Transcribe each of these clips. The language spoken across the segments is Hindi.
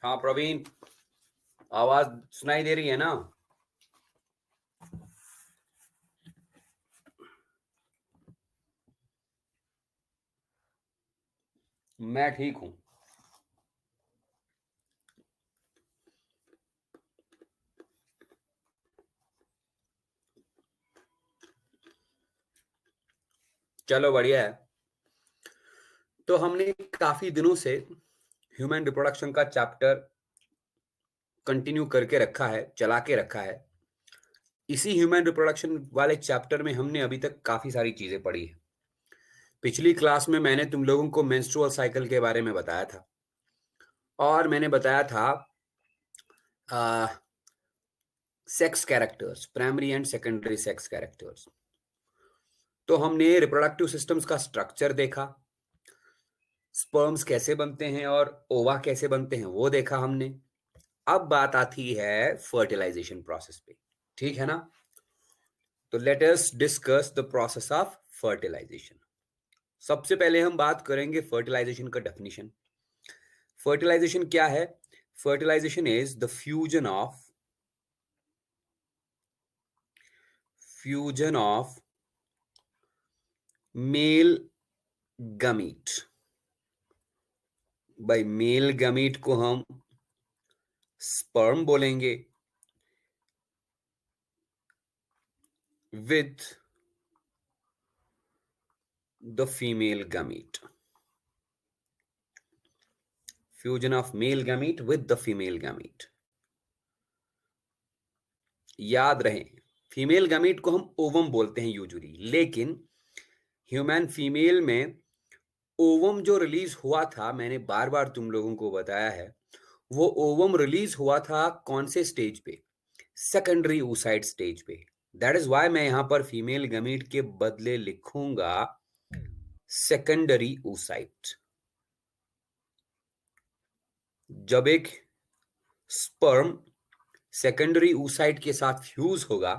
हाँ प्रवीण, आवाज सुनाई दे रही है ना? मैं ठीक हूँ। चलो बढ़िया है। तो हमने काफी दिनों से ह्यूमन रिप्रोडक्शन का चैप्टर कंटिन्यू करके रखा है, चला के रखा है। इसी ह्यूमन रिप्रोडक्शन वाले चैप्टर में हमने अभी तक काफी सारी चीजें पढ़ी है। पिछली क्लास में मैंने तुम लोगों को मेंस्ट्रुअल साइकिल के बारे में बताया था, और मैंने बताया था sex characters, primary and secondary sex characters. तो हमने रिप्रोडक्टिव सिस्टम्स का स्ट्रक्चर देखा, स्पर्म्स कैसे बनते हैं और ओवा कैसे बनते हैं वो देखा हमने। अब बात आती है फर्टिलाइजेशन प्रोसेस पे। ठीक है ना? तो let us discuss the process of fertilisation. सबसे पहले हम बात करेंगे फर्टिलाइजेशन का डेफिनेशन। फर्टिलाइजेशन क्या है? Fertilisation is the fusion of male gamete. भाई, मेल गमीट को हम स्पर्म बोलेंगे with the female gamete. Fusion of male gamete with the female gamete. याद रहे, फीमेल गमीट को हम ओवम बोलते हैं यूजुअली, लेकिन ह्यूमन फीमेल में ओवम जो रिलीज हुआ था, मैंने बार बार तुम लोगों को बताया है, वो ओवम रिलीज हुआ था कौन से स्टेज पे? सेकेंडरी oocyte स्टेज पे। दैट इज वाई मैं यहां पर फीमेल गमीट के बदले लिखूंगा सेकेंडरी oocyte। जब एक स्पर्म सेकेंडरी oocyte के साथ फ्यूज होगा,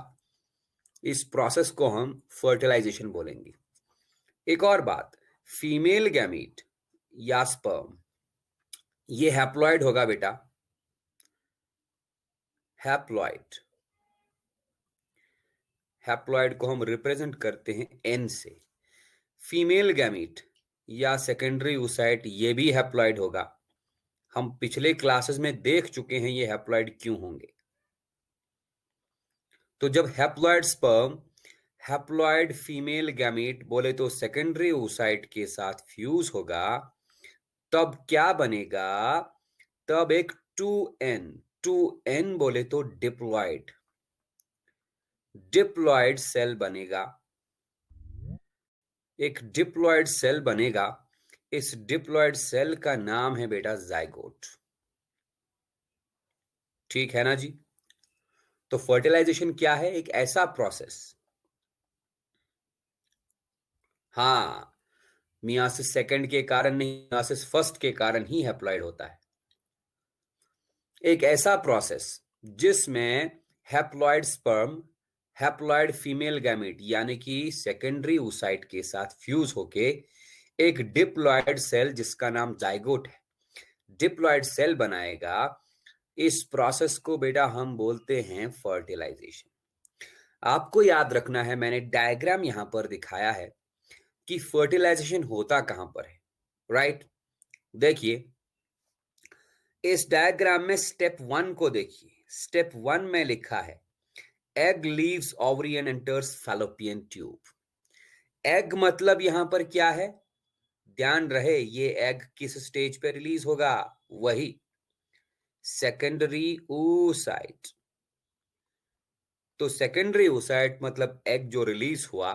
इस प्रोसेस को हम फर्टिलाइजेशन बोलेंगे। एक और बात, फीमेल गैमीट या स्पर्म, ये हैप्लॉइड होगा बेटा, हैप्लॉइड। हैप्लॉइड को हम रिप्रेजेंट करते हैं एन से। फीमेल गैमीट या सेकेंडरी oocyte ये भी हैप्लॉइड होगा। हम पिछले क्लासेस में देख चुके हैं ये हैप्लॉइड क्यों होंगे। तो जब haploid sperm haploid female gamete बोले तो सेकेंडरी oocyte के साथ फ्यूज होगा, तब क्या बनेगा? तब एक 2n बोले तो डिप्लॉइड सेल बनेगा। एक डिप्लॉइड सेल बनेगा। इस डिप्लॉइड सेल का नाम है बेटा जाइगोट। ठीक है ना जी? तो फर्टिलाइजेशन क्या है? एक ऐसा प्रोसेस, हाँ, मियासिस सेकंड के कारण नहीं, मियासिस फर्स्ट के कारण ही हैप्लॉइड होता है। एक ऐसा प्रोसेस जिसमें haploid sperm haploid female gamete यानी कि सेकेंडरी oocyte के साथ फ्यूज होके एक डिप्लॉइड सेल जिसका नाम जाइगोट है, डिप्लॉइड सेल बनाएगा। इस प्रोसेस को बेटा हम बोलते हैं फर्टिलाइजेशन। आपको याद रखना है, मैंने डायग्राम यहां पर दिखाया है कि फर्टिलाइजेशन होता कहां पर है। राइट? देखिए, इस डायग्राम में स्टेप 1 को देखिए। स्टेप 1 में लिखा है egg leaves ovary and enters fallopian tube. Egg मतलब यहां पर क्या है? ध्यान रहे, ये एग किस स्टेज पे रिलीज होगा? वही सेकेंडरी oocyte। तो सेकेंडरी oocyte मतलब एग जो रिलीज हुआ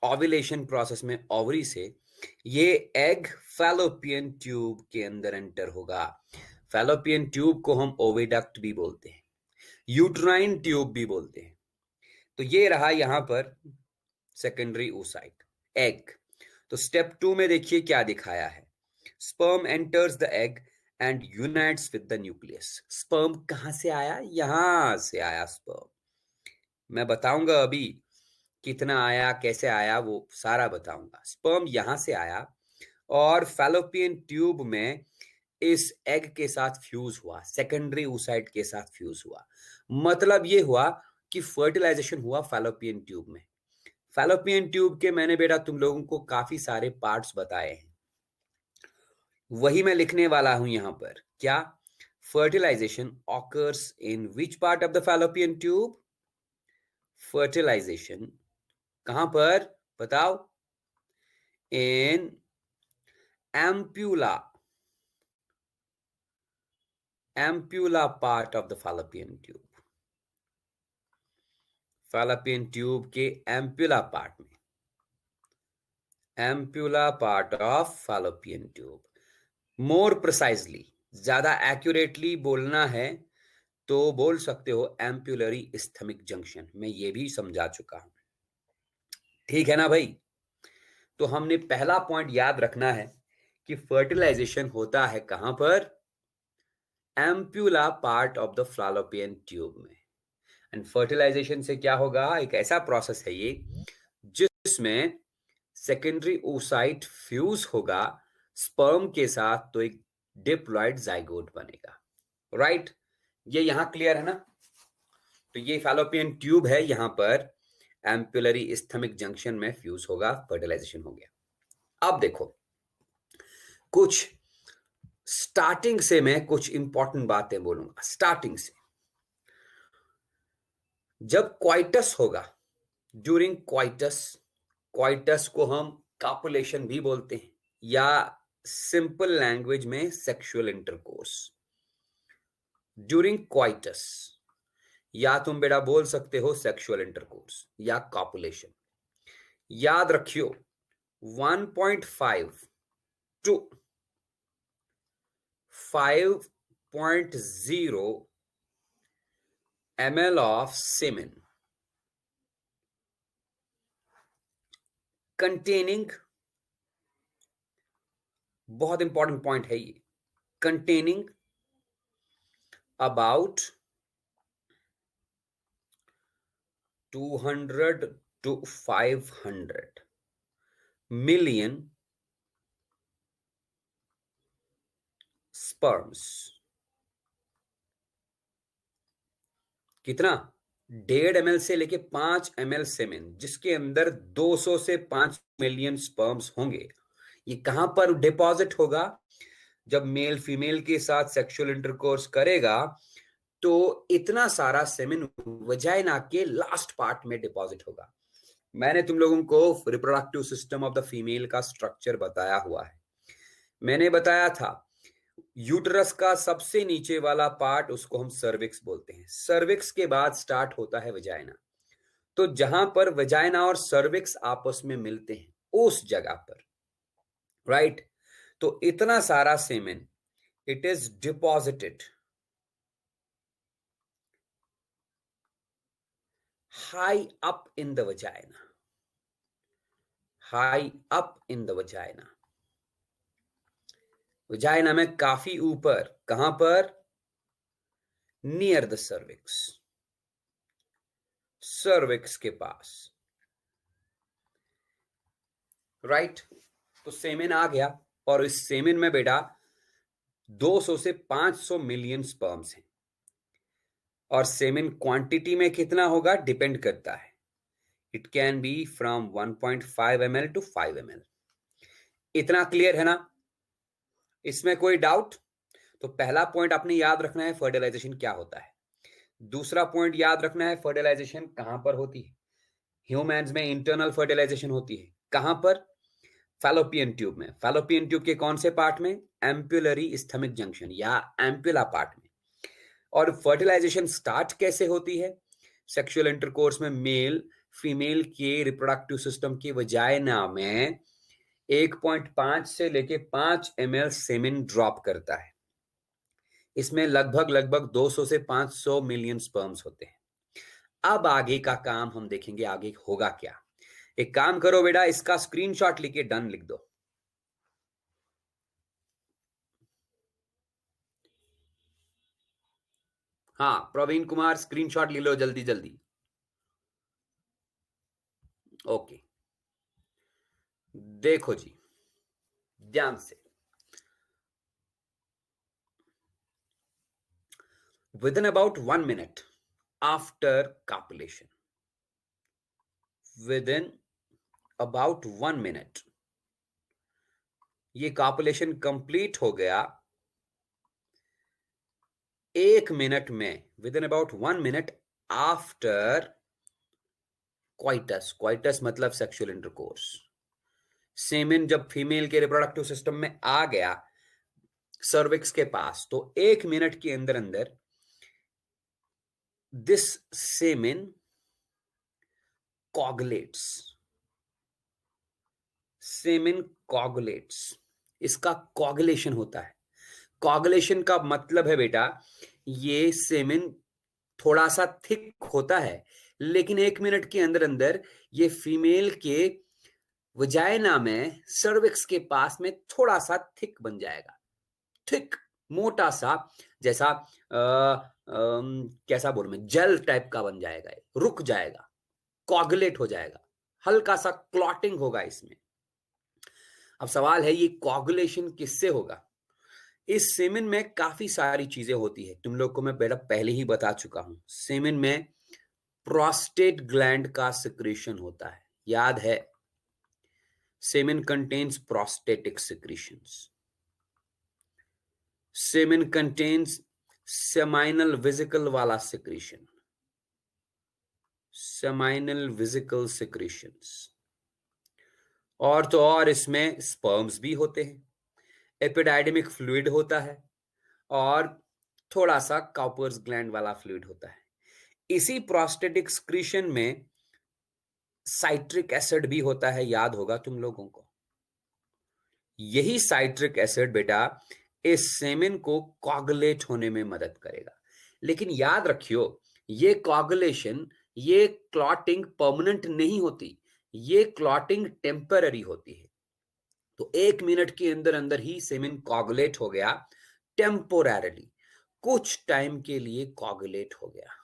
ओव्यूलेशन प्रोसेस में ओवरी से, ये एग फैलोपियन ट्यूब के अंदर एंटर होगा। फैलोपियन ट्यूब को हम ओविडक्ट भी बोलते हैं, यूट्राइन ट्यूब भी बोलते हैं। तो ये रहा यहां पर सेकेंडरी oocyte, एग। तो स्टेप 2 में देखिए क्या दिखाया है। Sperm enters the egg and unites with the nucleus. Sperm कहां से आया? यहां से आया स्पर्म। मैं बताऊंगा अभी कितना आया, कैसे आया, वो सारा बताऊंगा। स्पर्म यहां से आया और फैलोपियन ट्यूब में इस एग के साथ फ्यूज हुआ, सेकेंडरी oocyte के साथ फ्यूज हुआ। मतलब ये हुआ कि फर्टिलाइजेशन हुआ फैलोपियन ट्यूब में। फैलोपियन ट्यूब के मैंने बेटा तुम लोगों को काफी सारे पार्ट्स बताए हैं, वही मैं लिखने वाला हूं यहां पर। क्या? Fertilization occurs in which part of the fallopian tube? Fertilization कहां पर बताओ? In ampulla, ampulla part of the fallopian tube. Fallopian tube के एम्प्यूला पार्ट में, ampulla part of fallopian tube. More precisely, ज्यादा एक्यूरेटली बोलना है तो बोल सकते हो एम्प्यूलरी इस्थमिक जंक्शन। मैं ये भी समझा चुका हूं, ठीक है ना भाई? तो हमने पहला पॉइंट याद रखना है कि फर्टिलाइजेशन होता है कहां पर? Ampulla part of the fallopian tube में। एंड फर्टिलाइजेशन से क्या होगा? एक ऐसा प्रोसेस है ये जिसमें सेकेंडरी oocyte फ्यूज होगा स्पर्म के साथ, तो एक डिप्लॉइड जाइगोट बनेगा। राइट? ये यहां क्लियर है ना? तो ये फैलोपियन ट्यूब है, यहां पर एम्पुलरी इस्थमिक जंक्शन में फ्यूज होगा, फर्टिलाइजेशन हो गया। अब देखो, कुछ स्टार्टिंग से मैं कुछ इंपॉर्टेंट बातें बोलूंगा। स्टार्टिंग से, जब क्वाइटस होगा, ड्यूरिंग क्वाइटस, क्वाइटस को हम कॉपुलेशन भी बोलते हैं, या सिंपल लैंग्वेज में सेक्सुअल इंटरकोर्स। ड्यूरिंग क्वाइटस या तुम बेटा बोल सकते हो सेक्सुअल इंटरकोर्स या कॉपुलेशन। याद रखियो 1.5 to 5.0 ml of semen containing, बहुत इंपॉर्टेंट पॉइंट है ये, containing about 200 to 500 million sperms। कितना? 1.5 ml से लेके 5 ml सेमेन, जिसके अंदर 200 से 5 मिलियन स्पर्म्स होंगे। ये कहां पर डिपॉजिट होगा? जब मेल फीमेल के साथ सेक्सुअल इंटरकोर्स करेगा तो इतना सारा सेमेन वजाइना के लास्ट पार्ट में डिपॉजिट होगा। मैंने तुम लोगों को reproductive system of the female का स्ट्रक्चर बताया हुआ है। मैंने बताया था यूटरस का सबसे नीचे वाला पार्ट, उसको हम सर्विक्स बोलते हैं। सर्विक्स के बाद स्टार्ट होता है वजाइना। तो जहां पर वजाइना और सर्विक्स आपस में मिलते हैं उस जगह पर, राइट? तो इतना सारा semen, it is deposited high up in the vagina, high up in the vagina. Vagina में काफी ऊपर, कहां पर? नियर द सर्विक्स, सर्विक्स के पास, राइट? तो सेमेन आ गया, और इस सेमेन में बेटा 200 से 500 मिलियन स्पर्म्स हैं। और सेमेन क्वांटिटी में कितना होगा डिपेंड करता है। It can be from 1.5 ml to 5 ml। इतना क्लियर है ना? इसमें कोई डाउट? तो पहला पॉइंट आपने याद रखना है, फर्टिलाइजेशन क्या होता है। दूसरा पॉइंट याद रखना है, फर्टिलाइजेशन कहां पर होती है। ह्यूमंस में इंटरनल फर्टिलाइजेशन होती है, कहां पर? फैलोपियन ट्यूब में। फैलोपियन ट्यूब के कौन से पार्ट में? एम्पुलरी इस्थमिक जंक्शन या एम्पुला पार्ट में। और फर्टिलाइजेशन स्टार्ट कैसे होती है? सेक्सुअल इंटरकोर्स में मेल फीमेल के रिप्रोडक्टिव सिस्टम की वजाइना में 1.5 से लेके 5 ml सेमेन ड्रॉप करता है। इसमें लगभग 200 से 500 मिलियन स्पर्म्स होते हैं। अब आगे का काम हम देखेंगे, आगे होगा क्या। एक काम करो बेटा, इसका स्क्रीनशॉट लेके डन लिख दो। हाँ प्रवीण कुमार, स्क्रीनशॉट ले लो जल्दी जल्दी। ओके, देखो जी ध्यान से, within about 1 minute after copulation. Within about 1 minute ये कॉपुलेशन कंप्लीट हो गया। 1 मिनट में, with in about 1 minute after coitus. Coitus मतलब सेक्सुअल इंटरकोर्स। सेमेन जब फीमेल के रिप्रोडक्टिव सिस्टम में आ गया सर्विक्स के पास, तो 1 मिनट के अंदर अंदर दिस सेमेन कॉगुलेट्स। सेमेन कॉगुलेट्स, इसका कॉगुलेशन होता है। कॉगुलेशन का मतलब है बेटा, ये सेमेन थोड़ा सा थिक होता है, लेकिन 1 मिनट के अंदर अंदर ये फीमेल के वजाइना में, सर्विक्स के पास में थोड़ा सा थिक बन जाएगा। थिक, मोटा सा, जैसा कैसा बोलूं मैं, जेल टाइप का बन जाएगा, रुक जाएगा, कॉगुलेट हो जाएगा, हल्का सा क्लॉटिंग होगा इसमें। अब सवाल है ये कॉगुलेशन किससे होगा? इस सेमेन में काफी सारी चीजें होती है, तुम लोग को मैं बेटा पहले ही बता चुका हूं। सेमेन में प्रोस्टेट ग्लैंड का सिक्रीशन होता है, याद है? Semen contains prostatic secretions. Semen contains seminal vesicle वाला सिक्रीशन, सेमाइनल वेसिकल सिक्रीशंस। और तो और इसमें स्पर्म्स भी होते हैं, एपिडाइडमिक फ्लूइड होता है, और थोड़ा सा काउपर्स ग्लैंड वाला फ्लूइड होता है। इसी प्रोस्टेटिक सिक्रीशन में साइट्रिक एसिड भी होता है, याद होगा तुम लोगों को। यही साइट्रिक एसिड बेटा इस सेमेन को कॉगुलेट होने में मदद करेगा। लेकिन याद रखियो, ये कॉगुलेशन, ये क्लॉटिंग परमानेंट नहीं होती, ये क्लॉटिंग टेम्पररी होती है। तो 1 मिनट के अंदर अंदर ही सेमेन कॉगुलेट हो गया, टेम्पोरली, कुछ टाइम के लिए कॉगुलेट हो गया।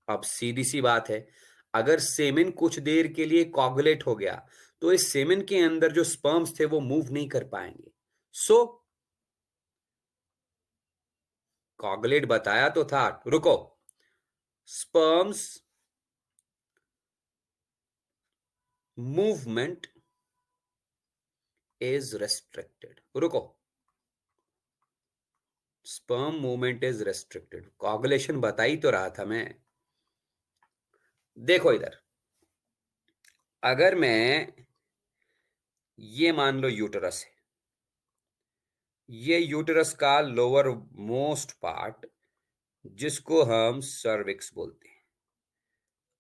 अब सीधी सी बात है, अगर सेमेन कुछ देर के लिए कॉगुलेट हो गया तो इस सेमेन के अंदर जो स्पर्म्स थे वो मूव नहीं कर पाएंगे। सो कॉगुलेट बताया तो था, रुको, स्पर्म्स मूवमेंट इज रेस्ट्रिक्टेड। रुको, sperm movement is restricted, coagulation बता ही तो रहा था मैं। देखो इधर, अगर मैं, ये मान लो यूटरस है, ये यूटरस का लोअर मोस्ट पार्ट जिसको हम सर्विक्स बोलते हैं,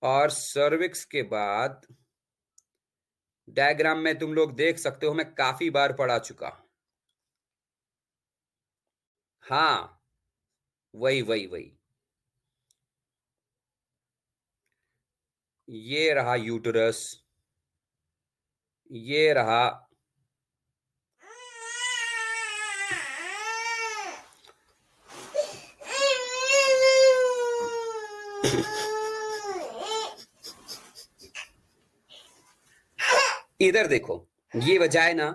और सर्विक्स के बाद डायग्राम में तुम लोग देख सकते हो, मैं काफी बार पढ़ा चुका हूं। हाँ, वही वही वही, ये रहा यूटरस, ये रहा इधर देखो, ये वजाइना,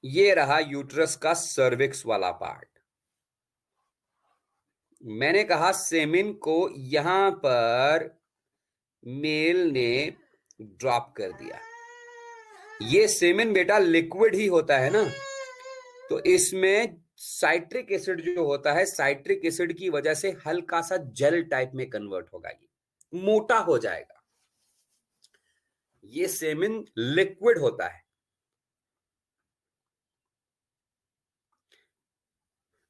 ये रहा यूटरस का सर्विक्स वाला पार्ट। मैंने कहा सेमिन को यहां पर मेल ने ड्रॉप कर दिया। ये सेमिन बेटा लिक्विड ही होता है ना, तो इसमें साइट्रिक एसिड जो होता है, साइट्रिक एसिड की वजह से हल्का सा जेल टाइप में कन्वर्ट होगा, ये मोटा हो जाएगा। ये सेमिन लिक्विड होता है।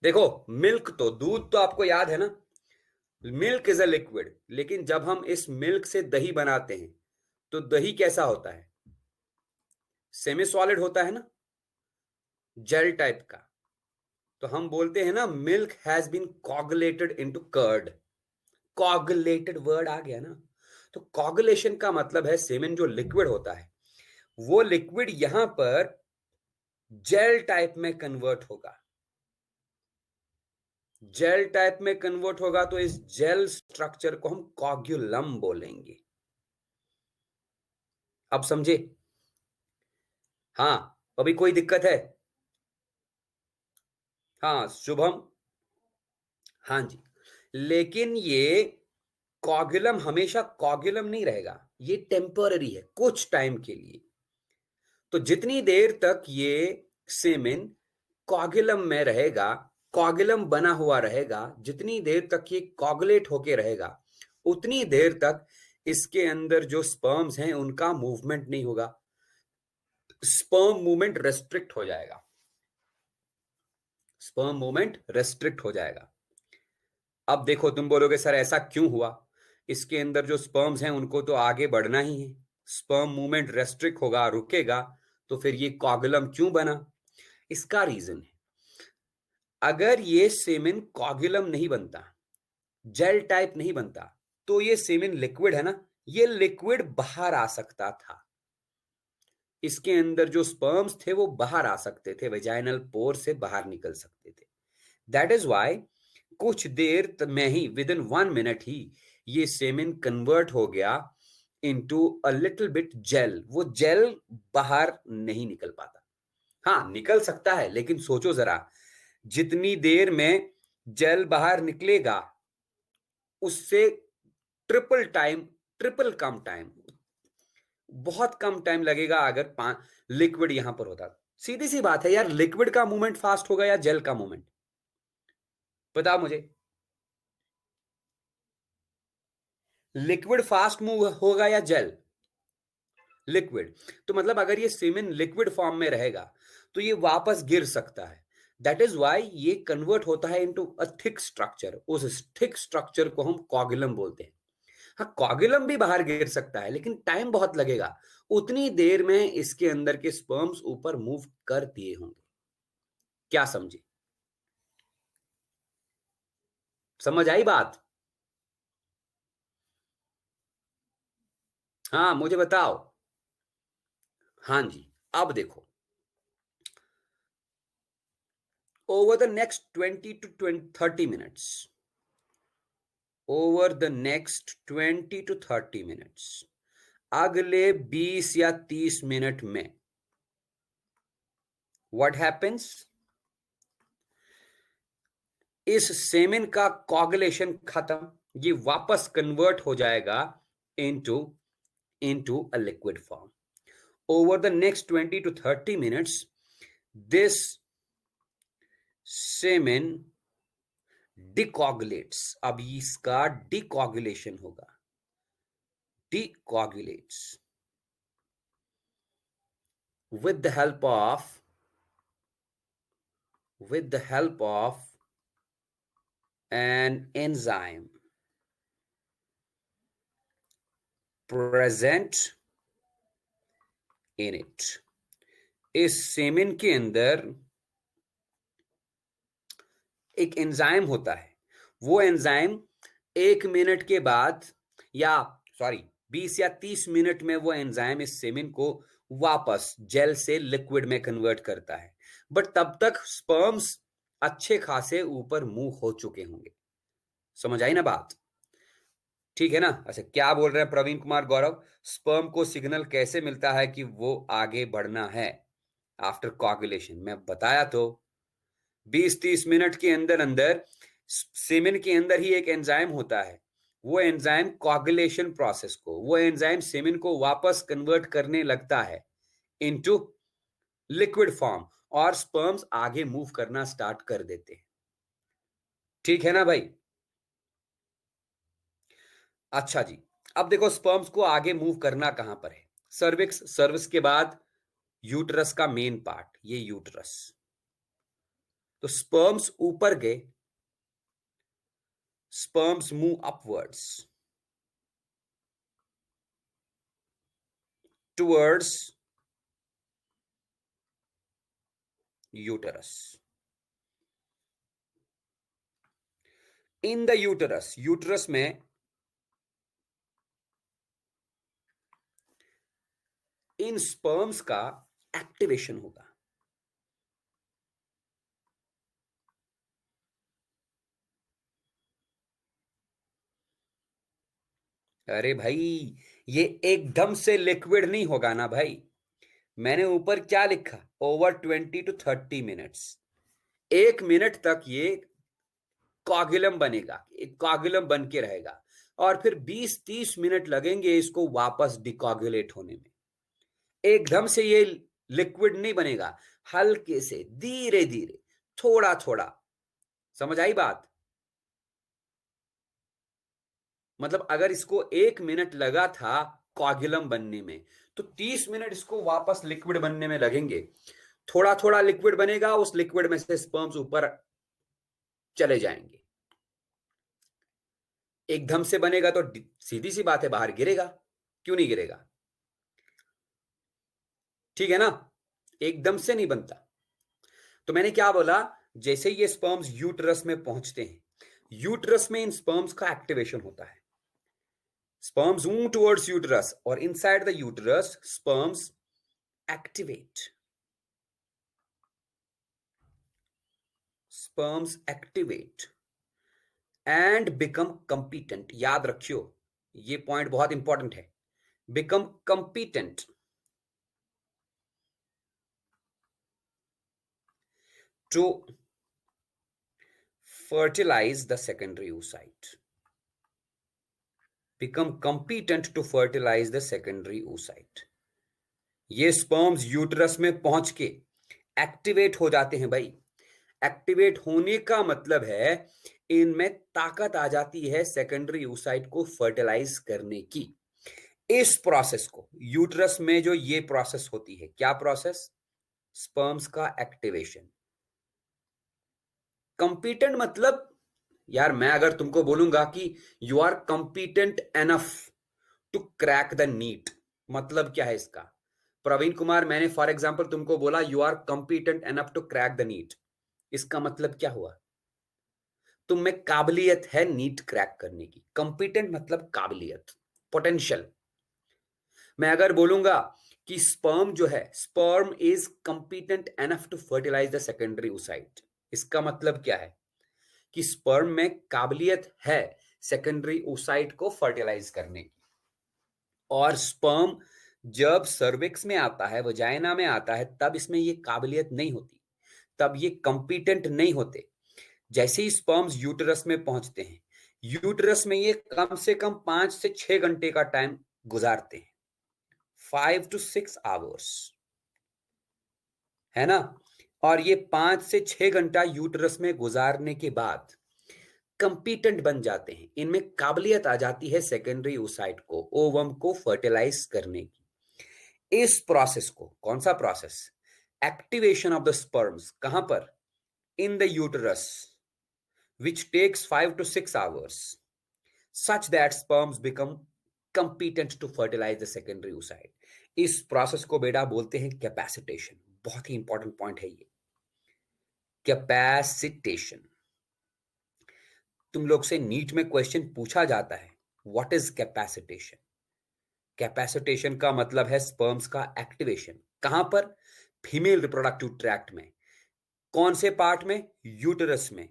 देखो, मिल्क तो, दूध तो आपको याद है ना, मिल्क इज अ लिक्विड, लेकिन जब हम इस मिल्क से दही बनाते हैं तो दही कैसा होता है? सेमी सॉलिड होता है ना, जेल टाइप का। तो हम बोलते हैं ना, milk has been coagulated into curd. Coagulated word आ गया ना। तो कॉगुलेशन का मतलब है सेमेन जो लिक्विड होता है, वो लिक्विड यहां पर जेल टाइप में कन्वर्ट होगा। जेल टाइप में कन्वर्ट होगा तो इस जेल स्ट्रक्चर को हम कॉग्युलम बोलेंगे। अब समझे? हाँ, अभी कोई दिक्कत है? हाँ शुभम। हाँ जी। लेकिन ये कॉगुलम हमेशा कॉगुलम नहीं रहेगा, ये टेम्पररी है, कुछ टाइम के लिए। तो जितनी देर तक ये सेमेन कॉगुलम में रहेगा, कॉगुलम बना हुआ रहेगा, जितनी देर तक ये कॉगुलेट होके रहेगा, उतनी देर तक इसके अंदर जो स्पर्म्स हैं उनका मूवमेंट नहीं होगा, स्पर्म मूवमेंट रेस्ट्रिक्ट हो जाएगा, स्पर्म मूवमेंट रेस्ट्रिक्ट हो जाएगा। अब देखो तुम बोलोगे सर ऐसा क्यों हुआ, इसके अंदर जो स्पर्म्स हैं उनको तो आगे बढ़ना ही है, स्पर्म मूवमेंट रेस्ट्रिक्ट होगा, रुकेगा, तो फिर ये कॉगुलम क्यों बना? इसका रीजन है, अगर ये सेमेन कॉगुलम नहीं बनता, जेल टाइप नहीं बनता, तो ये सेमेन लिक्विड है ना, ये लिक्विड बाहर आ सकता था, इसके अंदर जो स्पर्म्स थे वो बाहर आ सकते थे, वेजाइनल पोर से बाहर निकल सकते थे। दैट इज वाई कुछ देर में ही, विद इन 1 मिनट ही, ये सेमेन कन्वर्ट हो गया into a little bit gel. वो जेल बाहर नहीं निकल पाता, हाँ निकल सकता है, लेकिन सोचो जरा, जितनी देर में जेल बाहर निकलेगा उससे ट्रिपल टाइम, ट्रिपल कम टाइम, बहुत कम टाइम लगेगा अगर लिक्विड यहां पर होता। सीधी सी बात है यार, लिक्विड का मूवमेंट फास्ट होगा या जेल का मूवमेंट? बता मुझे, लिक्विड फास्ट मूव होगा या जेल? लिक्विड। तो मतलब अगर ये सीमेन लिक्विड फॉर्म में रहेगा तो ये वापस गिर सकता है, दैट इज वाई ये कन्वर्ट होता है इनटू अ थिक स्ट्रक्चर, उस थिक स्ट्रक्चर को हम कॉगुलम बोलते हैं। हाँ कॉगुलम भी बाहर गिर सकता है, लेकिन टाइम बहुत लगेगा, उतनी देर में इसके अंदर के स्पर्म्स ऊपर मूव कर दिए होंगे। क्या समझे? समझ आई बात? हाँ मुझे बताओ। हाँ जी। अब देखो, over the next 20 to 30 minutes, over the next 20 to 30 minutes, अगले 20 या 30 मिनट में व्हाट हैपेंस, इस सेमेन का कॉगुलेशन खत्म, ये वापस कन्वर्ट हो जाएगा into into a liquid form. Over the next 20 to 30 minutes, this semen decoagulates, अब इसका डिकॉगुलेशन होगा, decoagulates with the help of an enzyme present in it। इस सेमेन के अंदर एक एंजाइम होता है, वो एंजाइम 1 मिनट के बाद, या सॉरी 20 या 30 मिनट में वो एंजाइम इस सेमेन को वापस जेल से लिक्विड में कन्वर्ट करता है, बट तब तक स्पर्म्स अच्छे खासे ऊपर मूव हो चुके होंगे। समझ आई ना बात? ठीक है ना? अच्छा क्या बोल रहे हैं प्रवीण कुमार गौरव, स्पर्म को सिग्नल कैसे मिलता है कि वो आगे बढ़ना है आफ्टर कॉगुलेशन? मैं बताया तो, 20-30 मिनट के अंदर अंदर सेमेन के अंदर ही एक एंजाइम होता है, वो एंजाइम कॉगुलेशन प्रोसेस को, वो एंजाइम सेमेन को वापस कन्वर्ट करने लगता है इनटू लिक्विड फॉर्म, और स्पर्म्स आगे मूव करना स्टार्ट कर देते हैं। ठीक है ना भाई? अच्छा जी। अब देखो स्पर्म्स को आगे मूव करना कहां पर है, सर्विक्स, सर्विक्स के बाद यूटरस का मेन पार्ट, ये यूटरस। तो स्पर्म्स ऊपर गए, sperms move upwards towards uterus. In the uterus, uterus में इन स्पर्म्स का एक्टिवेशन होगा। अरे भाई, ये एकदम से लिक्विड नहीं होगा ना भाई, मैंने ऊपर क्या लिखा, ओवर 20 to 30 मिनट्स। 1 मिनट तक ये कोगुलम बनेगा, एक कोगुलम बन के रहेगा, और फिर 20-30 मिनट लगेंगे इसको वापस डिकोगुलेट होने में। एकदम से ये लिक्विड नहीं बनेगा, हल्के से धीरे धीरे, थोड़ा थोड़ा। समझ आई बात? मतलब अगर इसको 1 मिनट लगा था कोगुलम बनने में, तो 30 मिनट इसको वापस लिक्विड बनने में लगेंगे। थोड़ा थोड़ा लिक्विड बनेगा, उस लिक्विड में से स्पर्म्स ऊपर चले जाएंगे। एकदम से बनेगा तो सीधी सी बात है, बाहर गिरेगा। क्यों नहीं गिरेगा? ठीक है ना? एकदम से नहीं बनता। तो मैंने क्या बोला, जैसे ये स्पर्म्स यूटरस में पहुंचते हैं, यूटरस में इन स्पर्म्स का एक्टिवेशन होता है। sperms move towards uterus, or inside the uterus sperms activate. Sperms activate and become competent. याद रखियो, ये पॉइंट बहुत इंपॉर्टेंट है। become competent to fertilize the secondary oocyte. become competent to fertilize the secondary oocyte. ये स्पर्म्स यूटरस में पहुंच के एक्टिवेट हो जाते हैं भाई। एक्टिवेट होने का मतलब है इनमें ताकत आ जाती है सेकेंडरी oocyte को फर्टिलाइज करने की। इस प्रोसेस को, यूटरस में जो ये प्रोसेस होती है, क्या प्रोसेस? स्पर्म्स का एक्टिवेशन। कंपीटेंट मतलब, यार मैं अगर तुमको बोलूंगा कि you are competent enough to crack the NEET, मतलब क्या है इसका? प्रवीण कुमार, मैंने फॉर एग्जांपल तुमको बोला you are competent enough to crack the NEET, इसका मतलब क्या हुआ? तुम में काबिलियत है नीट क्रैक करने की। कंपीटेंट मतलब काबिलियत, पोटेंशियल। मैं अगर बोलूंगा कि स्पर्म जो है, sperm is competent enough to fertilise the secondary oocyte, इसका मतलब क्या है? कि स्पर्म में काबिलियत है सेकेंडरी oocyte को फर्टिलाइज करने की। और स्पर्म जब सर्विक्स में आता है, वजाइना में आता है, तब इसमें ये काबिलियत नहीं होती, तब ये कंपीटेंट नहीं होते। जैसे ही स्पर्म्स यूटरस में पहुंचते हैं, यूटरस में ये कम से कम 5 से 6 घंटे का टाइम गुजारते हैं, 5 to 6 आवर्स, है ना? और ये 5 से 6 घंटा यूटरस में गुजारने के बाद कंपीटेंट बन जाते हैं, इनमें काबिलियत आ जाती है सेकेंडरी oocyte को, ओवम को फर्टिलाइज करने की। इस प्रोसेस को, कौन सा process? Activation of the sperms. कहां पर? In the uterus, which takes 5 to 6 hours, such that sperms become competent to fertilize the secondary oocyte. इस प्रोसेस को बेटा बोलते हैं कैपेसिटेशन। बहुत ही इंपॉर्टेंट पॉइंट है ये, कैपेसिटेशन। तुम लोग से नीट में क्वेश्चन पूछा जाता है, व्हाट इज कैपेसिटेशन? कैपेसिटेशन का मतलब है स्पर्म्स का एक्टिवेशन। कहां पर? फीमेल रिप्रोडक्टिव ट्रैक्ट में। कौन से पार्ट में? यूटरस में।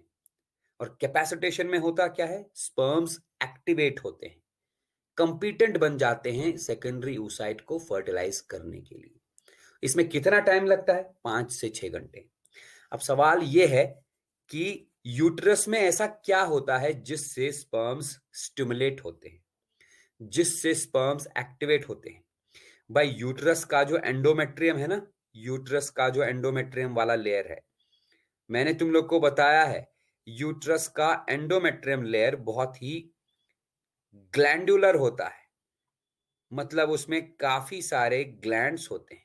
और कैपेसिटेशन में होता क्या है? स्पर्म्स एक्टिवेट होते हैं, कंपीटेंट बन जाते हैं सेकेंडरी oocyte को फर्टिलाइज करने के लिए। इसमें कितना टाइम लगता है? 5 से 6 घंटे। अब सवाल यह है कि यूटरस में ऐसा क्या होता है जिससे स्पर्म्स स्टिमुलेट होते हैं, जिससे स्पर्म्स एक्टिवेट होते हैं? भाई यूटरस का जो एंडोमेट्रियम है ना, यूटरस का जो एंडोमेट्रियम वाला लेयर है, मैंने तुम लोग को बताया है यूटरस का एंडोमेट्रियम लेयर बहुत ही ग्लैंडुलर होता है, मतलब उसमें काफी सारे ग्लैंड्स होते हैं।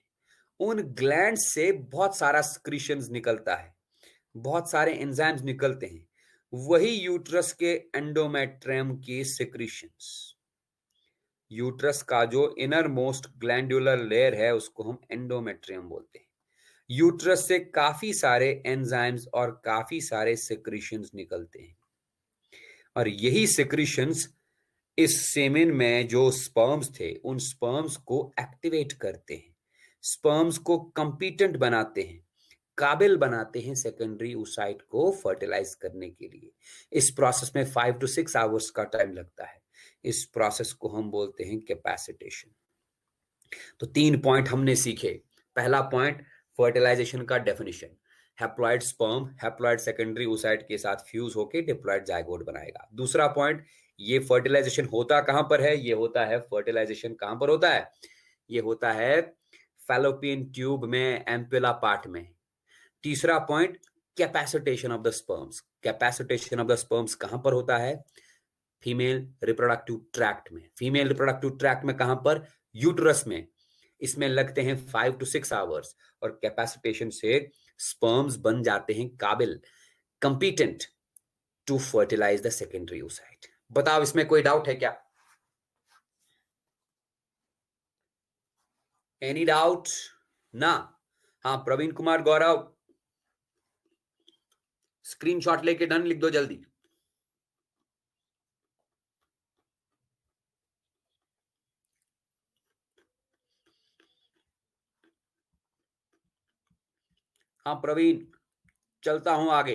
उन ग्लैंड्स से बहुत सारा सिक्रीशंस निकलता है, बहुत सारे एंजाइम्स निकलते हैं, वही यूटरस के एंडोमेट्रियम के सिक्रीशंस। यूटरस का जो इनर मोस्ट ग्लैंडुलर लेयर है उसको हम एंडोमेट्रियम बोलते हैं। यूटरस से काफी सारे एंजाइम्स और काफी सारे सिक्रीशंस निकलते हैं, और यही सिक्रीशंस इस सेमेन में जो स्पर्म्स थे उन स्पर्म्स को एक्टिवेट करते हैं, स्पर्म्स को कंपीटेंट बनाते हैं, काबिल बनाते हैं सेकेंडरी oocyte को फर्टिलाइज करने के लिए। इस प्रोसेस में 5 to 6 आवर्स का टाइम लगता है। इस प्रोसेस को हम बोलते हैं कैपेसिटेशन। तो 3 पॉइंट हमने सीखे। पहला पॉइंट फर्टिलाइजेशन का definition, haploid sperm haploid secondary oocyte के साथ फ्यूज होकर डिप्लॉइड जाइगोट बनाएगा। दूसरा पॉइंट, ये फर्टिलाइजेशन होता कहां पर है? ये होता है फर्टिलाइजेशन कहां पर होता है? ये होता है फैलोपियन ट्यूब में, एम्पुला पार्ट में। तीसरा point, capacitation of the sperms. Capacitation of the sperms कहां पर होता है? फीमेल रिप्रोडक्टिव ट्रैक्ट में। फीमेल रिप्रोडक्टिव ट्रैक्ट में कहां पर? यूटरस में। इसमें लगते हैं 5 to 6 आवर्स और कैपेसिटेशन से स्पर्म्स बन जाते हैं काबिल, competent to fertilise the secondary oocyte। बताओ, इसमें कोई डाउट है क्या? Any doubt? ना? हाँ, प्रवीण कुमार गौरव, स्क्रीनशॉट लेके डन लिख दो जल्दी। हाँ प्रवीण, चलता हूं आगे।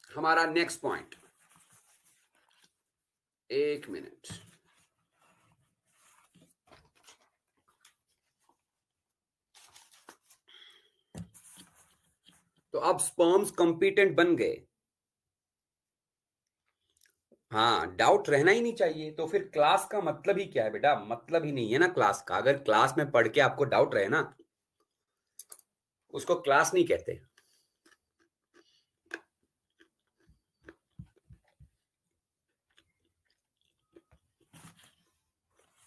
हमारा नेक्स्ट पॉइंट, एक मिनट। तो अब स्पर्म्स कंपिटेंट बन गए। हाँ, डाउट रहना ही नहीं चाहिए। तो फिर क्लास का मतलब ही क्या है बेटा? मतलब ही नहीं है ना क्लास का। अगर क्लास में पढ़ के आपको डाउट रहे ना, उसको क्लास नहीं कहते।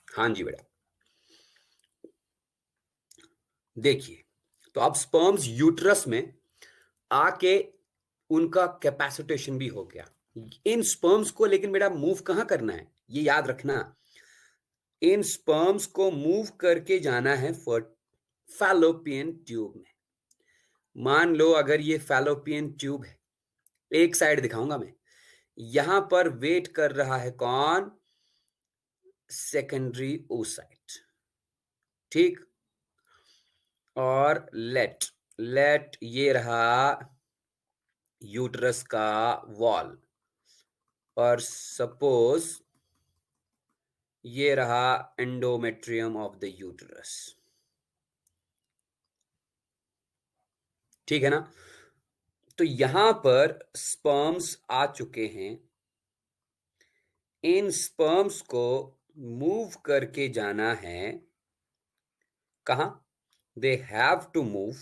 हाँ जी बेटा, देखिए, तो अब स्पर्म्स यूट्रस में आके उनका कैपेसिटेशन भी हो गया। इन स्पर्म्स को लेकिन बेटा मूव कहां करना है, ये याद रखना। इन स्पर्म्स को मूव करके जाना है फैलोपियन ट्यूब में। मान लो अगर ये फैलोपियन ट्यूब है, एक साइड दिखाऊंगा मैं, यहां पर वेट कर रहा है कौन? Secondary oocyte। ठीक, और लेट ये रहा यूट्रस का वॉल, और सपोज ये रहा एंडोमेट्रियम ऑफ द यूट्रस। ठीक है ना? तो यहां पर स्पर्म्स आ चुके हैं। इन स्पर्म्स को मूव करके जाना है कहां? दे हैव टू मूव,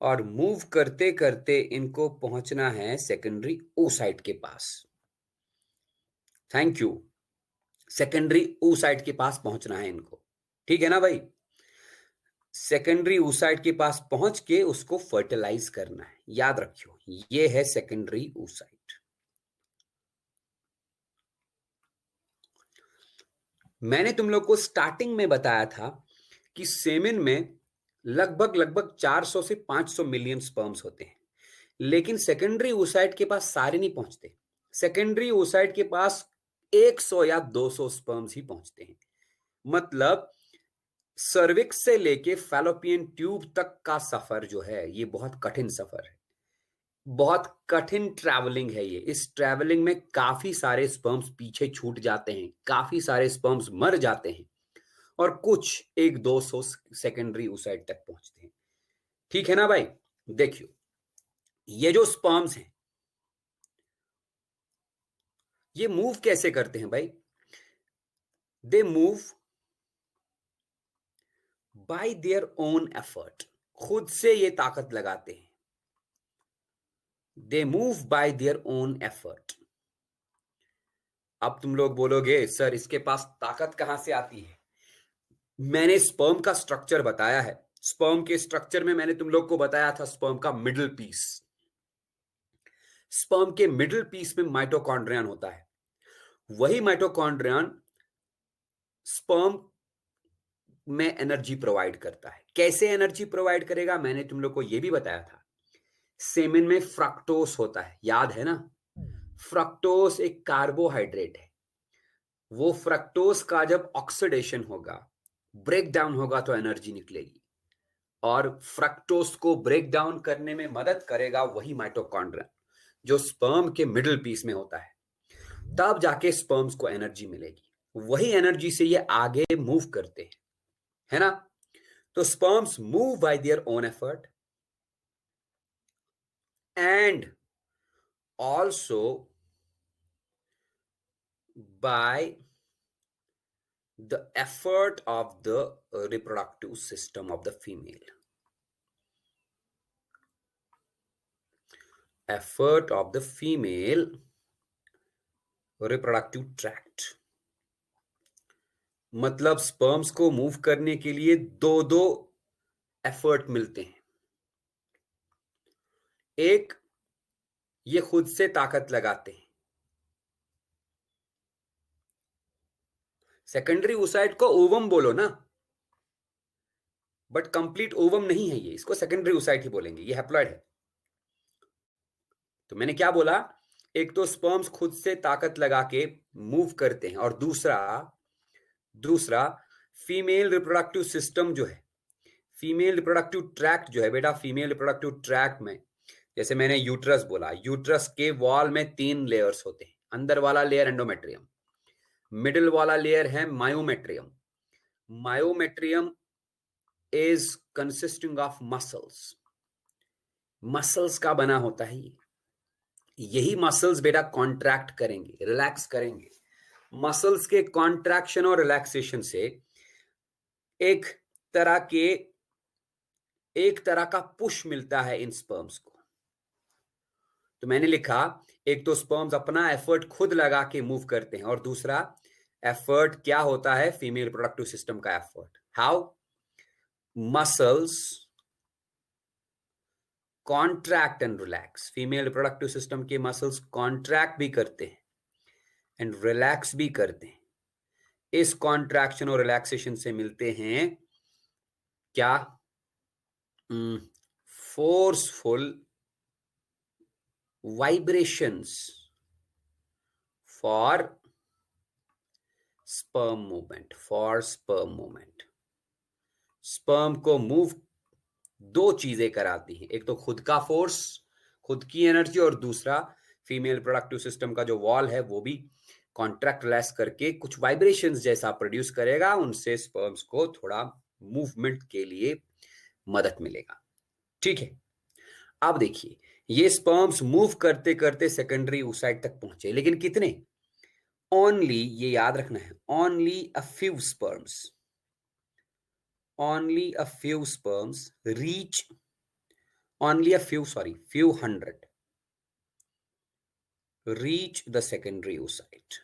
और मूव करते करते इनको पहुंचना है सेकेंडरी oocyte के पास। Thank you. सेकेंडरी oocyte के पास पहुंचना है इनको। ठीक है ना भाई? सेकेंडरी oocyte के पास पहुंच के उसको फर्टिलाइज करना है। याद रखियो, ये है सेकेंडरी oocyte। मैंने तुम लोग को स्टार्टिंग में बताया था कि सेमेन में लगभग 400 से 500 मिलियन स्पर्म्स होते हैं, लेकिन सेकेंडरी oocyte के पास सारे नहीं पहुंचते। सेकेंडरी oocyte के पास 100 या 200 स्पर्म्स ही पहुंचते हैं। मतलब सर्विक्स से लेके फैलोपियन ट्यूब तक का सफर जो है, ये बहुत कठिन सफर है, बहुत कठिन ट्रैवलिंग है ये। इस ट्रैवलिंग में काफी सारे स्पर्म्स पीछे छूट जाते हैं, काफी सारे स्पर्म्स मर जाते हैं, और कुछ 100-200 सेकेंडरी oocyte तक पहुंचते हैं। ठीक है ना भाई? देखियो, ये जो स्पर्म्स हैं, ये मूव कैसे करते हैं भाई? They move by their own effort. खुद से ये ताकत लगाते हैं। They move by their own effort. अब तुम लोग बोलोगे सर इसके पास ताकत कहां से आती है? मैंने स्पर्म का स्ट्रक्चर बताया है। स्पर्म के स्ट्रक्चर में मैंने तुम लोग को बताया था स्पर्म का मिडिल पीस। स्पर्म के मिडिल पीस में माइटोकॉन्ड्रियन होता है। वही माइटोकॉन्ड्रियन स्पर्म में एनर्जी प्रोवाइड करता है। कैसे एनर्जी प्रोवाइड करेगा, मैंने तुम लोग को यह भी बताया था। सेमेन में फ्रक्टोस होता है, याद है ना? फ्रक्टोस एक कार्बोहाइड्रेट है। वो फ्रक्टोस का जब ऑक्सीडेशन होगा, ब्रेक डाउन होगा तो एनर्जी निकलेगी, और फ्रक्टोज को ब्रेक डाउन करने में मदद करेगा वही माइटोकॉन्ड्रिया जो स्पर्म के मिडिल पीस में होता है। तब जाके स्पर्म्स को एनर्जी मिलेगी, वही एनर्जी से ये आगे मूव करते हैं, है ना। तो sperms move by their own effort and also by the effort of the reproductive system of the female. Effort of the female reproductive tract, मतलब स्पर्म्स को मूव करने के लिए दो दो एफर्ट मिलते हैं। एक, ये खुद से ताकत लगाते हैं। सेकेंडरी oocyte को ओवम बोलो ना, बट कंप्लीट ओवम नहीं है ये, इसको सेकेंडरी oocyte ही बोलेंगे, ये हैप्लॉइड है। तो मैंने क्या बोला, एक तो स्पर्म्स खुद से ताकत लगा के मूव करते हैं, और दूसरा दूसरा फीमेल रिप्रोडक्टिव सिस्टम जो है, फीमेल रिप्रोडक्टिव ट्रैक्ट जो है बेटा, फीमेल रिप्रोडक्टिव ट्रैक्ट में जैसे मैंने यूट्रस बोला, यूट्रस के वॉल में 3 लेयर्स होते हैं। अंदर वाला लेयर एंडोमेट्रियम, मिडिल वाला लेयर है myometrium. Myometrium is consisting of muscles, muscles का बना होता है ये। यही मसल्स बेटा कॉन्ट्रैक्ट करेंगे, रिलैक्स करेंगे। मसल्स के कॉन्ट्रैक्शन और रिलैक्सेशन से एक तरह के एक तरह का पुश मिलता है इन स्पर्म्स को। तो मैंने लिखा, एक तो स्पर्म्स अपना एफर्ट खुद लगा के मूव करते हैं, और दूसरा एफर्ट क्या होता है, फीमेल रिप्रोडक्टिव सिस्टम का effort. How? Muscles contract and relax, female reproductive system के मसल्स कॉन्ट्रैक्ट भी करते हैं एंड रिलैक्स भी करते हैं। इस कॉन्ट्रैक्शन और रिलैक्सेशन से मिलते हैं क्या? Forceful vibrations for sperm movement, for sperm movement. Sperm को मूव दो चीजें कराती हैं, एक तो खुद का फोर्स, खुद की एनर्जी, और दूसरा फीमेल प्रोडक्टिव सिस्टम का जो वॉल है वो भी कॉन्ट्रैक्ट लेस करके कुछ वाइब्रेशंस जैसा प्रोड्यूस करेगा, उनसे स्पर्म्स को थोड़ा मूवमेंट के लिए मदद मिलेगा। ठीक है, अब देखिए, ये स्पर्म्स मूव करते करते सेकेंडरी oocyte तक पहुंचे, लेकिन कितने? ओनली, ये याद रखना है, only a few sperms, only a few sperms reach, only a few, sorry, few hundred reach the secondary oocyte,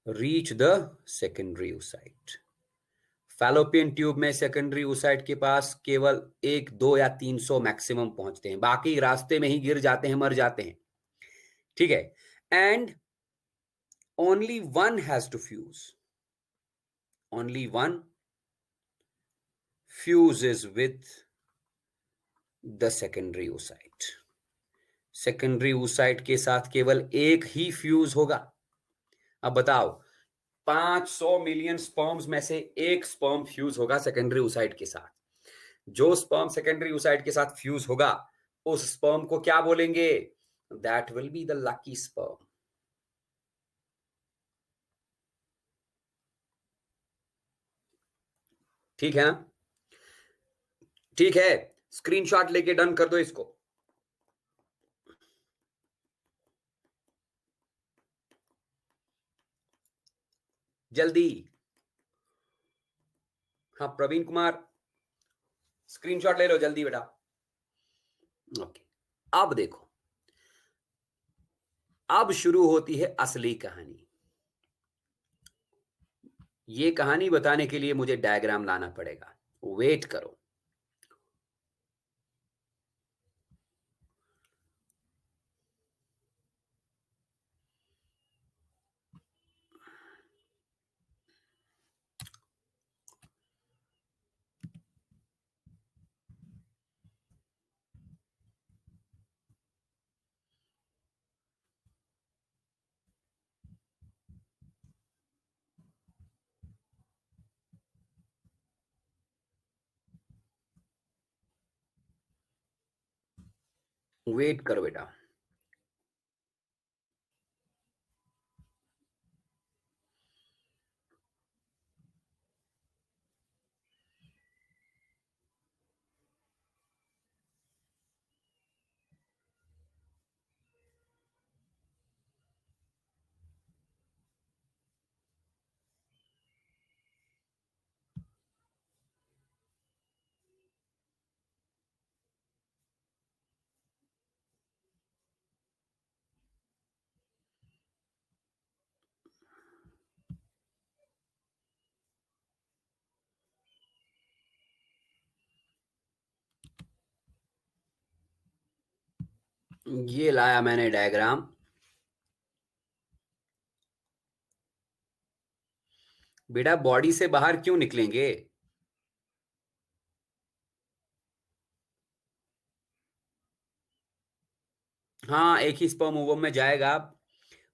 reach the secondary oocyte। Fallopian tube में सेकेंडरी oocyte के पास केवल 1, 2 या 300 मैक्सिमम पहुंचते हैं, बाकी रास्ते में ही गिर जाते हैं, मर जाते हैं। ठीक है, and only one has to fuse, only one fuses with the secondary oocyte। Secondary oocyte के साथ केवल एक ही फ्यूज होगा। अब बताओ, 500 मिलियन स्पर्म्स में से एक स्पर्म फ्यूज होगा सेकेंडरी oocyte के साथ। जो स्पर्म सेकेंडरी oocyte के साथ फ्यूज होगा, उस स्पर्म को क्या बोलेंगे? That will be the lucky sperm. ठीक है ना? ठीक है, स्क्रीनशॉट लेके डन कर दो इसको। जल्दी। हाँ प्रवीण कुमार, स्क्रीनशॉट ले लो जल्दी बेटा। ओके, अब देखो, अब शुरू होती है असली कहानी। ये कहानी बताने के लिए मुझे डायग्राम लाना पड़ेगा, वेट करो। वेट करो बेटा। ये लाया मैंने डायग्राम। बेटा बॉडी से बाहर क्यों निकलेंगे? हाँ, एक ही स्पर्म ओवम में जाएगा,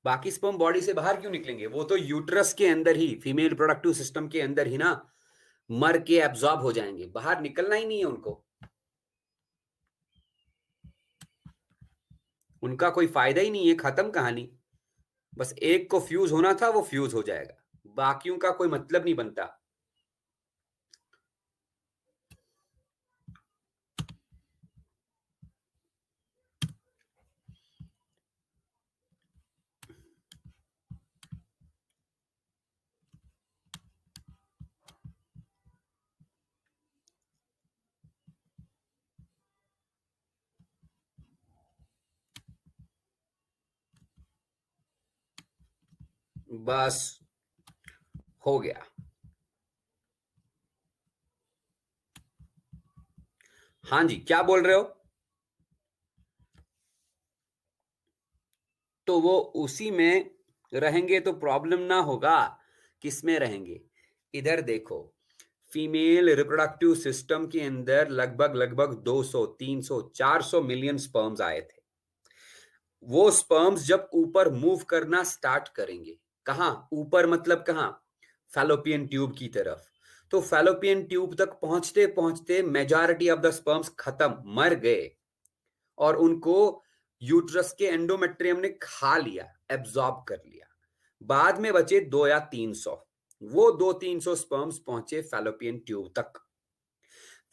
बाकी स्पर्म बॉडी से बाहर क्यों निकलेंगे? वो तो यूट्रस के अंदर ही, फीमेल रिप्रोडक्टिव सिस्टम के अंदर ही ना मर के एब्जॉर्ब हो जाएंगे, बाहर निकलना ही नहीं है उनको। उनका कोई फायदा ही नहीं है, खत्म कहानी। बस एक को फ्यूज होना था, वो फ्यूज हो जाएगा, बाकियों का कोई मतलब नहीं बनता। बस हो गया। हाँ जी, क्या बोल रहे हो? तो वो उसी में रहेंगे तो प्रॉब्लम ना होगा। किस में रहेंगे? इधर देखो, फीमेल रिप्रोडक्टिव सिस्टम के अंदर लगभग लगभग 200, 300, 400 मिलियन स्पर्म्स आए थे। वो स्पर्म्स जब ऊपर मूव करना स्टार्ट करेंगे, कहां ऊपर मतलब कहां? फैलोपियन ट्यूब की तरफ। तो फैलोपियन ट्यूब तक पहुंचते पहुंचते मेजॉरिटी ऑफ द स्पर्म्स खत्म, मर गए, और उनको यूट्रस के एंडोमेट्रियम ने खा लिया, एब्जॉर्ब कर लिया। बाद में बचे 2 या 300। वो 200-300 स्पर्म्स पहुंचे फैलोपियन ट्यूब तक।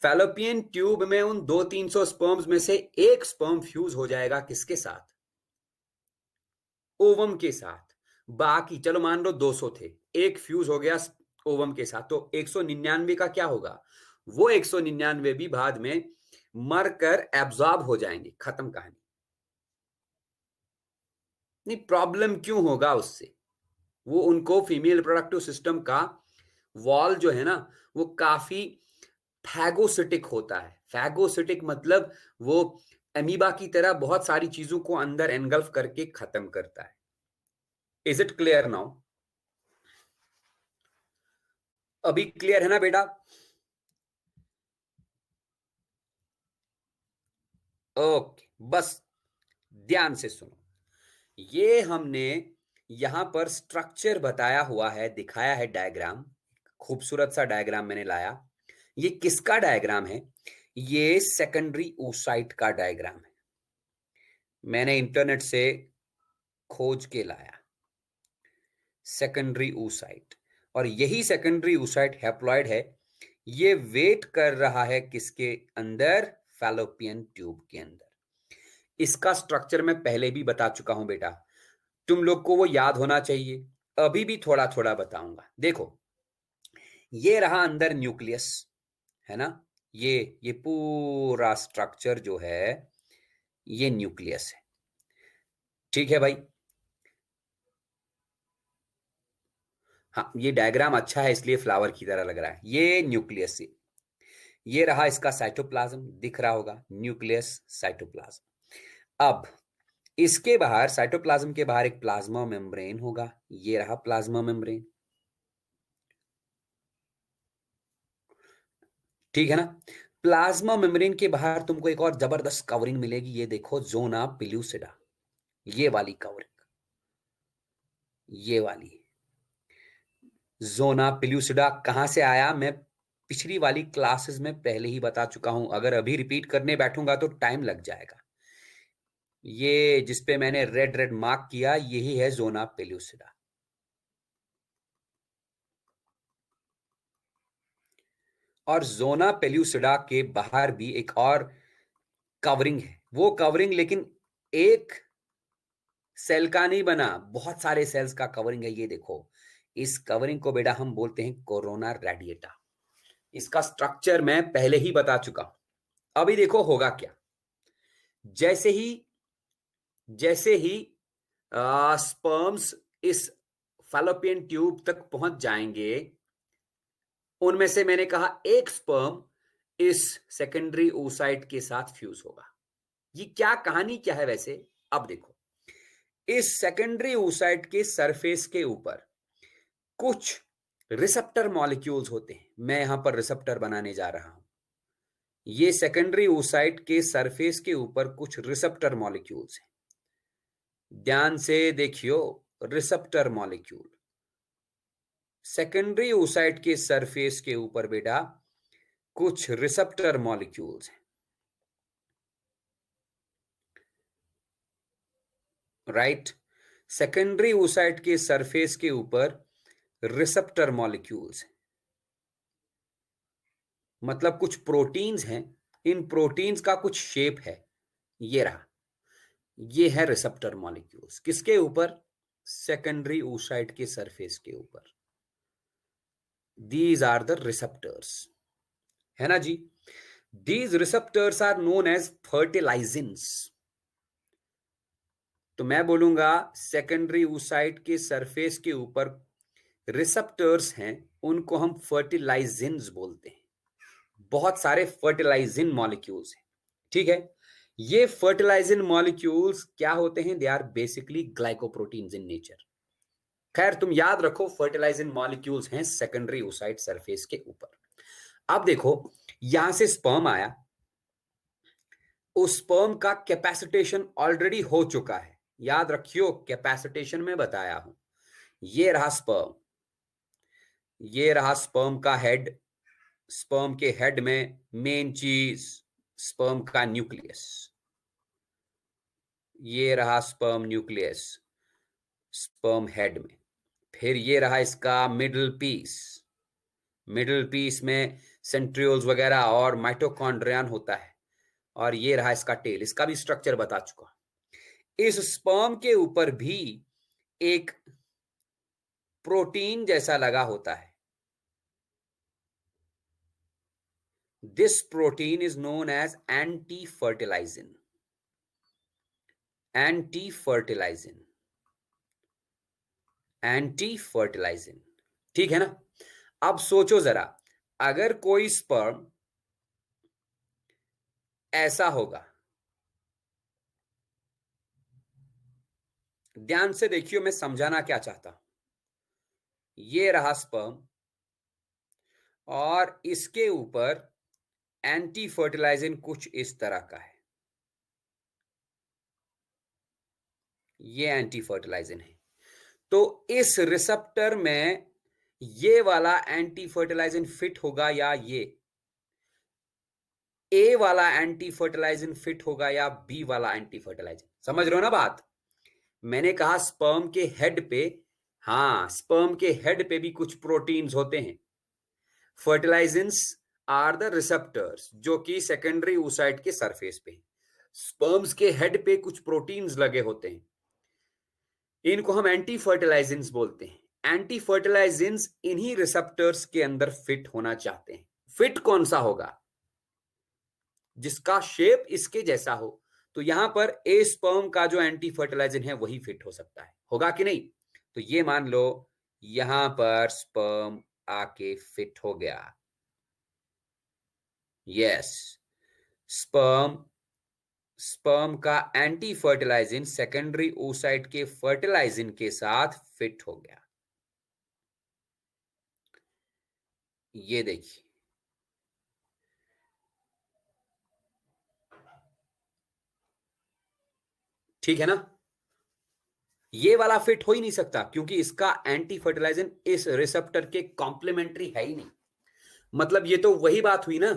फैलोपियन ट्यूब में उन 200-300 स्पर्म्स में से एक स्पर्म फ्यूज हो जाएगा, किसके साथ? ओवम के साथ। बाकी चलो मान लो 200 थे, एक फ्यूज हो गया ओवम के साथ, तो 199 का क्या होगा? वो 199 भी बाद में मरकर एब्जॉर्ब हो जाएंगे, खत्म कहानी। नहीं, प्रॉब्लम क्यों होगा उससे? वो उनको फीमेल रिप्रोडक्टिव सिस्टम का वॉल जो है ना, वो काफी फैगोसिटिक होता है। फैगोसिटिक मतलब वो एमीबा की तरह बहुत सारी चीजों को अंदर एनगल्फ करके खत्म करता है। Is it clear now? अभी क्लियर है ना बेटा? ओके, बस ध्यान से सुनो। ये हमने यहां पर स्ट्रक्चर बताया हुआ है, दिखाया है डायग्राम। खूबसूरत सा डायग्राम मैंने लाया। ये किसका डायग्राम है? ये सेकेंडरी oocyte का डायग्राम है। मैंने इंटरनेट से खोज के लाया, सेकेंडरी oocyte। और यही सेकेंडरी oocyte हैप्लॉइड है। ये वेट कर रहा है किसके अंदर? फैलोपियन ट्यूब के अंदर। इसका स्ट्रक्चर मैं पहले भी बता चुका हूं बेटा, तुम लोग को वो याद होना चाहिए। अभी भी थोड़ा थोड़ा बताऊंगा। देखो, ये रहा अंदर न्यूक्लियस, है ना? ये पूरा स्ट्रक्चर जो है, ये न्यूक्लियस है। ठीक है भाई? हाँ, ये डायग्राम अच्छा है इसलिए फ्लावर की तरह लग रहा है। ये न्यूक्लियस से, ये रहा इसका साइटोप्लाज्म, दिख रहा होगा, न्यूक्लियस, साइटोप्लाज्म। अब इसके बाहर, साइटोप्लाज्म के बाहर एक प्लाज्मा मेम्ब्रेन होगा। ये रहा प्लाज्मा मेम्ब्रेन, ठीक है ना? प्लाज्मा मेम्ब्रेन के बाहर तुमको एक और जबरदस्त कवरिंग मिलेगी, ये देखो, जोना पिल्यूसिडा। ये वाली कवरिंग, ये वाली जोना पिल्यूसिडा कहां से आया, मैं पिछली वाली क्लासेस में पहले ही बता चुका हूं। अगर अभी रिपीट करने बैठूंगा तो टाइम लग जाएगा। ये जिसपे मैंने रेड रेड मार्क किया, यही है जोना पेल्यूसिडा। और जोना पेल्यूसिडा के बाहर भी एक और कवरिंग है। वो कवरिंग लेकिन एक सेल का नहीं बना, बहुत सारे सेल्स का कवरिंग है। ये देखो, इस कवरिंग को बेटा हम बोलते हैं कोरोना रेडिएटा। इसका स्ट्रक्चर मैं पहले ही बता चुका हूं। अभी देखो होगा क्या। जैसे ही स्पर्म्स इस फैलोपियन ट्यूब तक पहुंच जाएंगे, उनमें से मैंने कहा एक स्पर्म इस सेकेंडरी oocyte के साथ फ्यूज होगा। ये क्या कहानी क्या है वैसे, अब देखो। इस सेकेंडरी oocyte के सरफेस के ऊपर कुछ रिसेप्टर मॉलिक्यूल्स होते हैं। मैं यहां पर रिसेप्टर बनाने जा रहा हूं। ये सेकेंडरी oocyte के सरफेस के ऊपर कुछ रिसेप्टर मॉलिक्यूल्स हैं। ध्यान से देखियो, रिसेप्टर मॉलिक्यूल सेकेंडरी oocyte के सरफेस के ऊपर बेटा कुछ रिसेप्टर मॉलिक्यूल्स हैं, राइट। सेकेंडरी oocyte के सरफेस के ऊपर रिसेप्टर मॉलिक्यूल्स हैं, मतलब कुछ प्रोटीन्स हैं। इन प्रोटीन्स का कुछ शेप है, ये रहा। ये है रिसेप्टर मॉलिक्यूल्स। किसके ऊपर? सेकेंडरी oocyte के सरफेस के ऊपर। दीज आर द रिसेप्टर्स, है ना जी। These receptors are known as fertilizins. तो मैं बोलूंगा सेकेंडरी oocyte के सरफेस के ऊपर रिसेप्टर्स हैं, उनको हम फर्टिलाइजेंस बोलते हैं। बहुत सारे फर्टिलाइजिंग मॉलिक्यूल्स हैं, ठीक है। ये फर्टिलाइजिंग मॉलिक्यूल्स क्या होते हैं? They are basically glycoproteins in nature. खैर तुम याद रखो, फर्टिलाइजिंग मॉलिक्यूल्स हैं सेकेंडरी oocyte सरफेस के ऊपर। अब देखो, यहां से स्पर्म आया, उस स्पर्म का कैपेसिटेशन ऑलरेडी हो चुका है। याद रखियो, कैपेसिटेशन में बताया हूं। ये रहा स्पर्म, ये रहा स्पर्म का हेड। स्पर्म के हेड में मेन चीज स्पर्म का न्यूक्लियस। ये रहा स्पर्म न्यूक्लियस स्पर्म हेड में। फिर ये रहा इसका मिडल पीस। मिडल पीस में सेंट्रियोल्स वगैरह और माइटोकॉन्ड्रियन होता है। और ये रहा इसका टेल, इसका भी स्ट्रक्चर बता चुका। इस स्पर्म के ऊपर भी एक प्रोटीन जैसा लगा होता है। This protein is known as anti fertilisin. Anti fertilisin, anti fertilisin, ठीक है ना। अब सोचो जरा, अगर कोई स्पर्म ऐसा होगा, ध्यान से देखियो मैं समझाना क्या चाहता हूं। ये रहा स्पर्म और इसके ऊपर एंटी फर्टिलाइजिन कुछ इस तरह का है। ये एंटी फर्टिलाइजिन है। तो इस रिसेप्टर में ये वाला एंटी फर्टिलाइजिन फिट होगा या ये ए वाला एंटी फर्टिलाइजिन फिट होगा या बी वाला एंटी फर्टिलाइजिन? समझ रहे हो ना बात। मैंने कहा स्पर्म के हेड पे, हाँ स्पर्म के हेड पे भी कुछ प्रोटीन्स होते हैं। फर्टिलाइजेंस आर द रिसेप्टर्स जो कि सेकेंडरी oocyte के सरफेस पे। स्पर्म्स के हेड पे कुछ प्रोटीन्स लगे होते हैं, इनको हम एंटी फर्टिलाइजेंस बोलते हैं। एंटी फर्टिलाइजेंस इन्हीं रिसेप्टर्स के अंदर फिट होना चाहते हैं। फिट कौन सा होगा? जिसका शेप इसके जैसा हो। तो यहां पर ए स्पर्म का जो एंटी फर्टिलाइजन है वही फिट हो सकता है, होगा कि नहीं? तो ये मान लो यहां पर स्पर्म आके फिट हो गया। यस, स्पर्म स्पर्म का एंटी फर्टिलाइजिन सेकेंडरी oocyte के फर्टिलाइजिन के साथ फिट हो गया। ये देखिए, ठीक है ना। ये वाला फिट हो ही नहीं सकता क्योंकि इसका एंटी फर्टिलाइजन इस रिसेप्टर के कॉम्प्लीमेंट्री है ही नहीं। मतलब ये तो वही बात हुई ना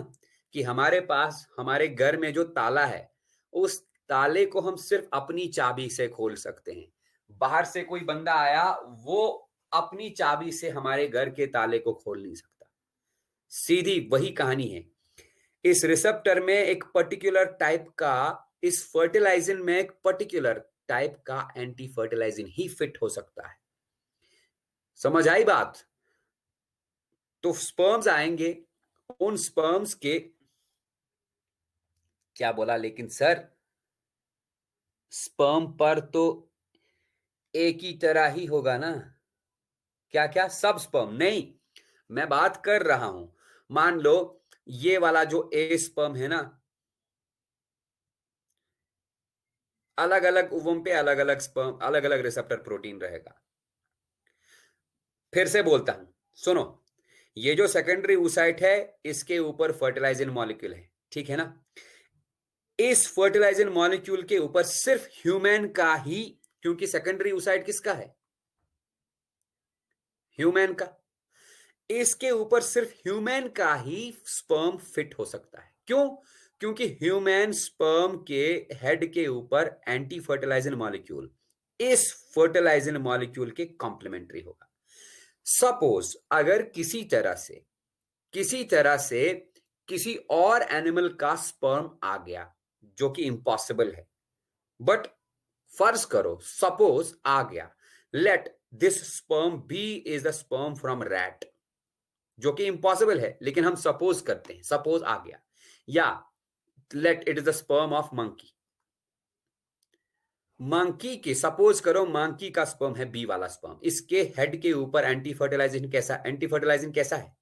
कि हमारे पास हमारे घर में जो ताला है, उस ताले को हम सिर्फ अपनी चाबी से खोल सकते हैं। बाहर से कोई बंदा आया, वो अपनी चाबी से हमारे घर के ताले को खोल नहीं सकता। सीधी वही कहानी है। इस रिसेप्टर में एक पर्टिकुलर टाइप का, इस फर्टिलाइजिन में एक पर्टिकुलर टाइप का एंटी फर्टिलाइजिन ही फिट हो सकता है। समझ आई बात? तो स्पर्म्स आएंगे, उन स्पर्म्स के, क्या बोला लेकिन सर, स्पर्म पर तो एक ही तरह ही होगा ना? क्या क्या? सब स्पर्म नहीं, मैं बात कर रहा हूं, मान लो ये वाला जो ए स्पर्म है ना, अलग अलग ओवम पे अलग अलग स्पर्म, अलग अलग रिसेप्टर प्रोटीन रहेगा। फिर से बोलता हूं, सुनो, ये जो सेकेंडरी oocyte है, इसके ऊपर फर्टिलाइजिंग मॉलिक्यूल है, ठीक है ना? इस फर्टिलाइजिंग मॉलिक्यूल के ऊपर सिर्फ ह्यूमन का ही, क्योंकि सेकेंडरी oocyte किसका है? ह्यूमन का। इसके ऊपर सिर्फ ह्यूमन का ही स्पर्म फिट हो सकता है। क्यों? क्योंकि ह्यूमन स्पर्म के हेड के ऊपर एंटी फर्टिलाइजिंग मॉलिक्यूल इस फर्टिलाइजिंग मॉलिक्यूल के कॉम्प्लीमेंट्री होगा। सपोज अगर किसी तरह से किसी और एनिमल का स्पर्म आ गया, जो कि इम्पॉसिबल है, बट फर्ज करो सपोज आ गया, let this sperm B is the sperm from rat, जो कि इम्पॉसिबल है, लेकिन हम सपोज करते हैं, सपोज आ गया, या let it is the sperm of monkey. Monkey के, सपोज करो मंकी का स्पर्म है बी वाला स्पर्म, इसके हेड के ऊपर एंटी फर्टिलाइजिंग कैसा है?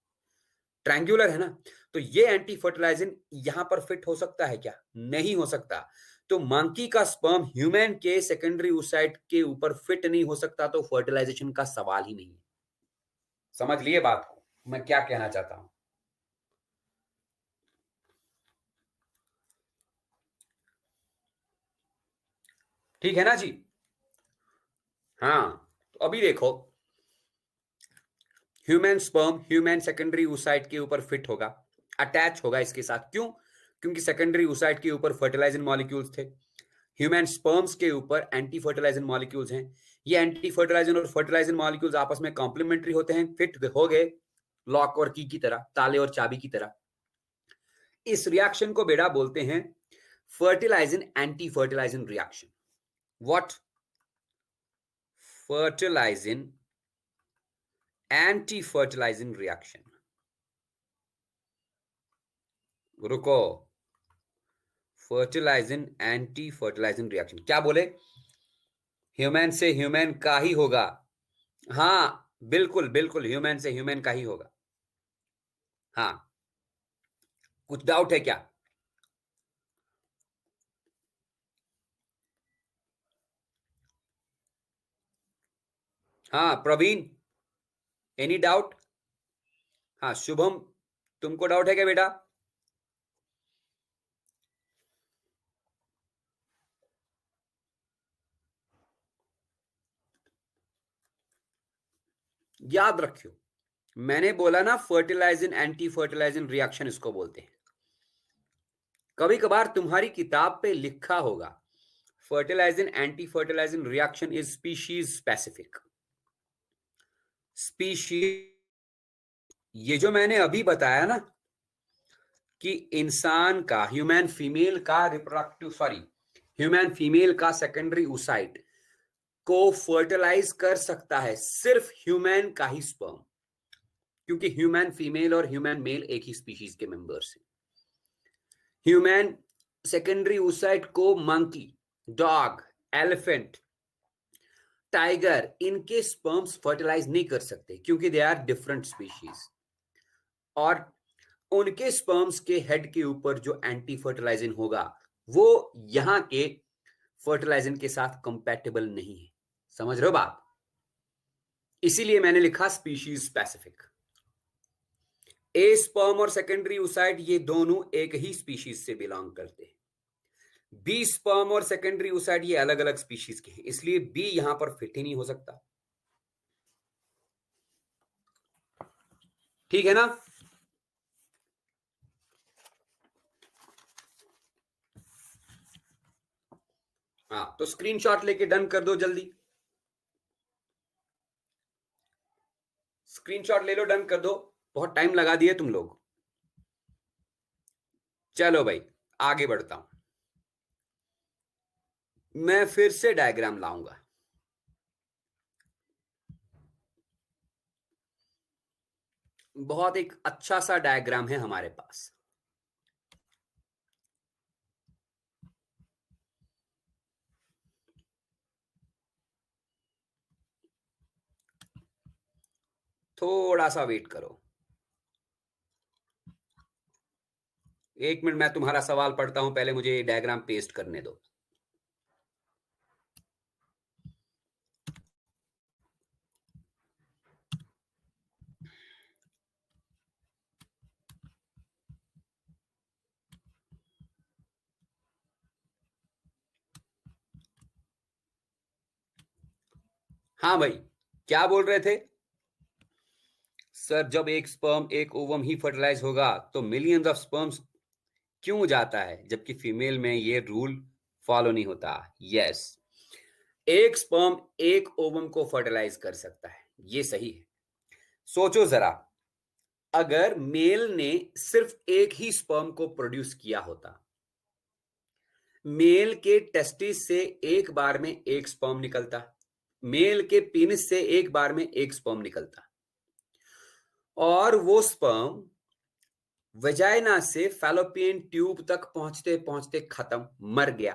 ट्रायंगुलर है ना? तो ये एंटी फर्टिलाइजिंग यहां पर फिट हो सकता है क्या? नहीं हो सकता। तो मंकी का स्पर्म ह्यूमन के सेकेंडरी oocyte के ऊपर फिट नहीं हो सकता, तो फर्टिलाइजेशन का सवाल ही नहीं है। समझ लिए बात को मैं क्या कहना चाहता हूं? ठीक है ना जी? हाँ, तो अभी देखो, human sperm human secondary oocyte के ऊपर फिट होगा, अटैच होगा इसके साथ। क्यों? क्योंकि सेकेंडरी oocyte के ऊपर फर्टिलाइजिंग मॉलिक्यूल्स थे, ह्यूमन स्पर्म्स के ऊपर एंटी फर्टिलाइजिंग मॉलिक्यूल्स हैं। ये एंटी फर्टिलाइजिंग और फर्टिलाइजिंग मॉलिक्यूल्स आपस में कॉम्प्लीमेंट्री होते हैं, फिट हो गए लॉक और की तरह, ताले और चाबी की तरह। इस रिएक्शन को बेटा बोलते हैं fertilising anti fertilising reaction. What? Fertilising anti fertilising reaction. रुको, फर्टिलाइजिंग एंटी फर्टिलाइजिंग रिएक्शन क्या बोले? ह्यूमन से ह्यूमन का ही होगा। हाँ, बिल्कुल बिल्कुल, ह्यूमन से ह्यूमन का ही होगा। हाँ, कुछ डाउट है क्या? हाँ प्रवीण, एनी डाउट? हाँ शुभम, तुमको डाउट है क्या बेटा? याद रखियो, मैंने बोला ना फर्टिलाइजिंग एंटी फर्टिलाइजिंग रिएक्शन इसको बोलते हैं। कभी कभार तुम्हारी किताब पे लिखा होगा fertilising anti fertilising reaction is species specific. Species, ये जो मैंने अभी बताया ना कि इंसान का, ह्यूमन फीमेल का सेकेंडरी oocyte को फर्टिलाइज कर सकता है सिर्फ ह्यूमन का ही स्पर्म, क्योंकि ह्यूमन फीमेल और ह्यूमन मेल एक ही स्पीशीज के मेंबर्स हैं। ह्यूमन सेकेंडरी oocyte को मंकी, डॉग, एलिफेंट, टाइगर, इनके स्पर्म्स फर्टिलाइज नहीं कर सकते, क्योंकि दे आर डिफरेंट स्पीशीज, और उनके स्पर्म्स के हेड के ऊपर जो एंटी फर्टिलाइजिंग होगा वो यहां के फर्टिलाइजिंग के साथ कंपैटिबल नहीं है। समझ रहे हो बात? इसीलिए मैंने लिखा स्पीशीज स्पेसिफिक। ए स्पर्म और सेकेंडरी oocyte ये दोनों एक ही स्पीशीज से बिलोंग करते हैं। बी स्पर्म और सेकेंडरी oocyte ये अलग अलग स्पीशीज के हैं, इसलिए बी यहां पर फिट ही नहीं हो सकता। ठीक है ना? हाँ, तो स्क्रीनशॉट लेके डन कर दो जल्दी। स्क्रीनशॉट ले लो, डन कर दो। बहुत टाइम लगा दिए तुम लोग। चलो भाई, आगे बढ़ता हूं। मैं फिर से डायग्राम लाऊंगा। बहुत एक अच्छा सा डायग्राम है हमारे पास। थोड़ा सा वेट करो। एक मिनट, मैं तुम्हारा सवाल पढ़ता हूं, पहले मुझे डायग्राम पेस्ट करने दो। हाँ भाई, क्या बोल रहे थे? सर, जब एक स्पर्म एक ओवम ही फर्टिलाइज होगा तो मिलियंस ऑफ स्पर्म्स क्यों जाता है, जबकि फीमेल में ये रूल फॉलो नहीं होता? यस, एक स्पर्म एक ओवम को फर्टिलाइज कर सकता है, ये सही है। सोचो जरा, अगर मेल ने सिर्फ एक ही स्पर्म को प्रोड्यूस किया होता, मेल के टेस्टिस से एक बार में एक स्पर्म निकलता, मेल के पेनिस से एक बार में एक स्पर्म निकलता, और वो स्पर्म वजाइना से फैलोपियन ट्यूब तक पहुंचते पहुंचते खत्म, मर गया,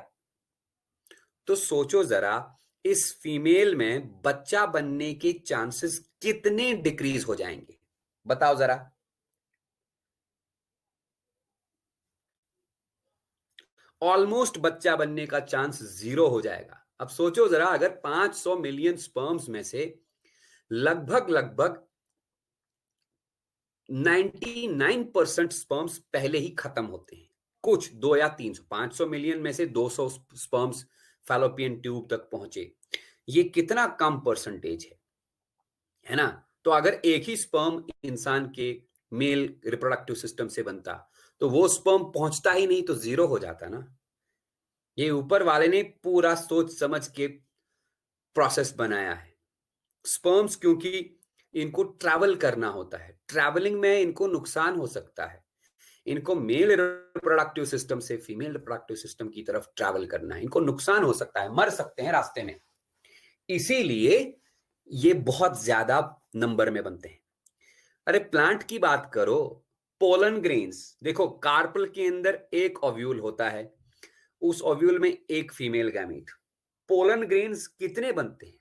तो सोचो जरा, इस फीमेल में बच्चा बनने के चांसेस कितने डिक्रीज हो जाएंगे? बताओ जरा। ऑलमोस्ट बच्चा बनने का चांस जीरो हो जाएगा। अब सोचो जरा, अगर 500 मिलियन स्पर्म्स में से लगभग लगभग 99% स्पर्म्स पहले ही खत्म होते हैं, कुछ 2 या 300, 500 मिलियन में से 200 स्पर्म्स फैलोपियन ट्यूब तक पहुंचे, ये कितना कम परसेंटेज है ना? तो अगर एक ही स्पर्म इंसान के मेल रिप्रोडक्टिव सिस्टम से बनता, तो वो स्पर्म पहुंचता ही नहीं, तो जीरो हो जाता ना। ये ऊपर वाले ने पूरा सोच समझ के प्रोसेस बनाया है। स्पर्म्स क्योंकि इनको ट्रैवल करना होता है, ट्रैवलिंग में इनको नुकसान हो सकता है, इनको मेल रिप्रोडक्टिव सिस्टम से फीमेल रिप्रोडक्टिव सिस्टम की तरफ ट्रैवल करना है, इनको नुकसान हो सकता है, मर सकते हैं रास्ते में, इसीलिए ये बहुत ज्यादा नंबर में बनते हैं। अरे प्लांट की बात करो, पोलन ग्रेन्स देखो, कार्पल के अंदर एक ओव्यूल होता है, उस ओव्यूल में एक फीमेल गैमीट। पोलन ग्रेन्स कितने बनते हैं?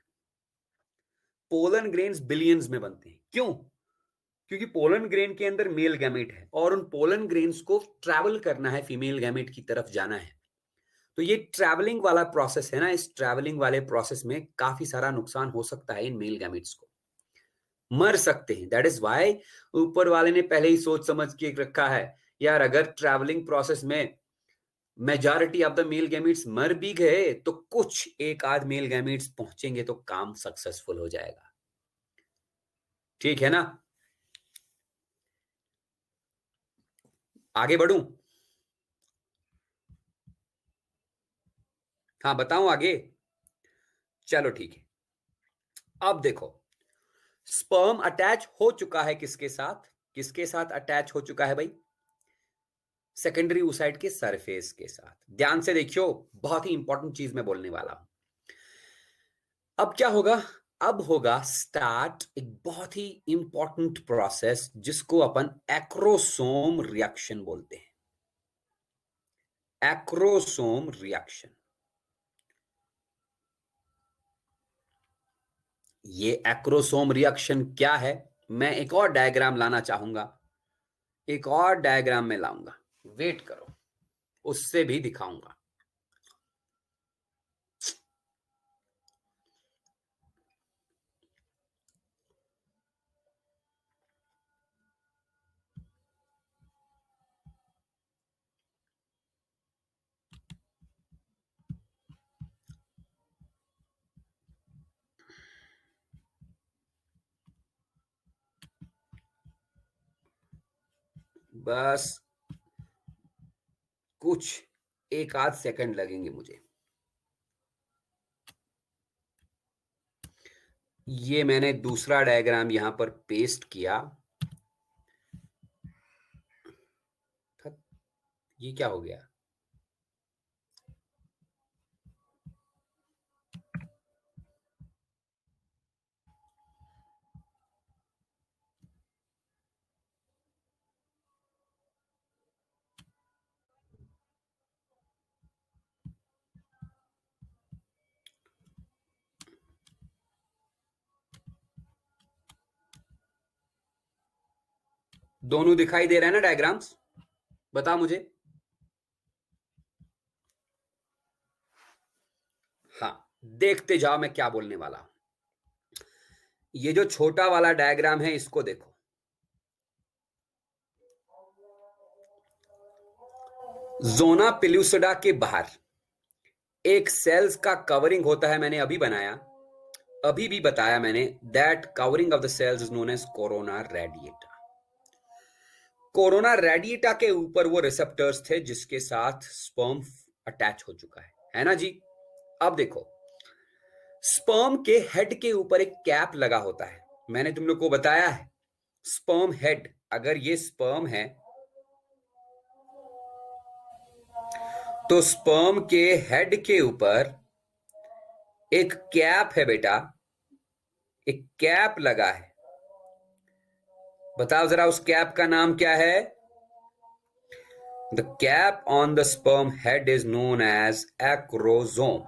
पोलन ग्रेन्स बिलियंस में बनते हैं। क्यों? क्योंकि पोलन ग्रेन के अंदर मेल गैमेट है और उन पोलन ग्रेन्स को ट्रैवल करना है, फीमेल गैमेट की तरफ जाना है। तो ये ट्रैवलिंग वाला प्रोसेस है ना, इस ट्रैवलिंग वाले प्रोसेस में काफी सारा नुकसान हो सकता है इन मेल गैमेट्स को, मर सकते हैं। दैट इज वाई ऊपर वाले ने पहले ही सोच समझ के रखा है, यार अगर ट्रैवलिंग प्रोसेस में majority of the male gametes मर भी गए तो कुछ एक आध मेल गैमेट्स पहुंचेंगे तो काम सक्सेसफुल हो जाएगा। ठीक है ना? आगे बढ़ूं? हाँ, बताऊं आगे? चलो ठीक है। अब देखो, स्पर्म अटैच हो चुका है किसके साथ? किसके साथ अटैच हो चुका है भाई? सेकेंडरी oocyte के सरफेस के साथ। ध्यान से देखियो, बहुत ही इंपॉर्टेंट चीज मैं बोलने वाला हूं। अब क्या होगा? अब होगा स्टार्ट एक बहुत ही इंपॉर्टेंट प्रोसेस जिसको अपन एक्रोसोम रिएक्शन बोलते हैं। Acrosome reaction. ये एक्रोसोम रिएक्शन क्या है, मैं एक और डायग्राम लाना चाहूंगा, एक और डायग्राम में लाऊंगा, वेट करो, उससे भी दिखाऊंगा। बस कुछ एक आध सेकंड लगेंगे मुझे। ये मैंने दूसरा डायग्राम यहां पर पेस्ट किया। ये क्या हो गया? दोनों दिखाई दे रहा है ना डायग्राम्स? बता मुझे। हाँ, देखते जाओ मैं क्या बोलने वाला हूं। ये जो छोटा वाला डायग्राम है इसको देखो। जोना पेलुसिडा के बाहर एक सेल्स का कवरिंग होता है। मैंने अभी बनाया, अभी भी बताया मैंने, that covering of the cells is known as corona radiata. Corona radiata के ऊपर वो रिसेप्टर्स थे जिसके साथ स्पर्म अटैच हो चुका है ना जी? अब देखो, स्पर्म के हेड के ऊपर एक कैप लगा होता है। मैंने तुम लोग को बताया है, स्पर्म हेड, अगर ये स्पर्म है तो स्पर्म के हेड के ऊपर एक कैप है बेटा, एक कैप लगा है। बताओ जरा उस कैप का नाम क्या है? The cap on the sperm head is known as acrosome.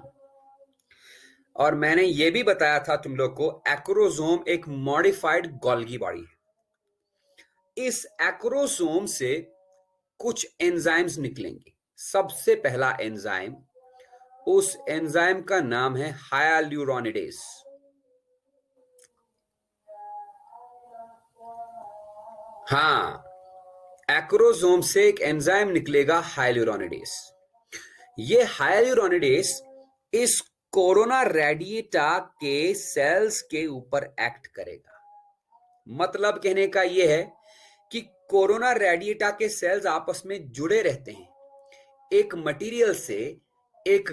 और मैंने ये भी बताया था तुम लोग को, एक्रोजोम एक मॉडिफाइड गोल्गी बॉडी है। इस एक्रोजोम से कुछ एंजाइम्स निकलेंगे। सबसे पहला एंजाइम, उस एंजाइम का नाम है हायालुरोनिडेज। हाँ, एक्रोजोम से एक एंजाइम निकलेगा हायालुरोनिडेज। ये हायालुरोनिडेज इस कोरोना रेडिएटा के सेल्स के ऊपर एक्ट करेगा। मतलब कहने का यह है कि कोरोना रेडिएटा के सेल्स आपस में जुड़े रहते हैं एक मटेरियल से, एक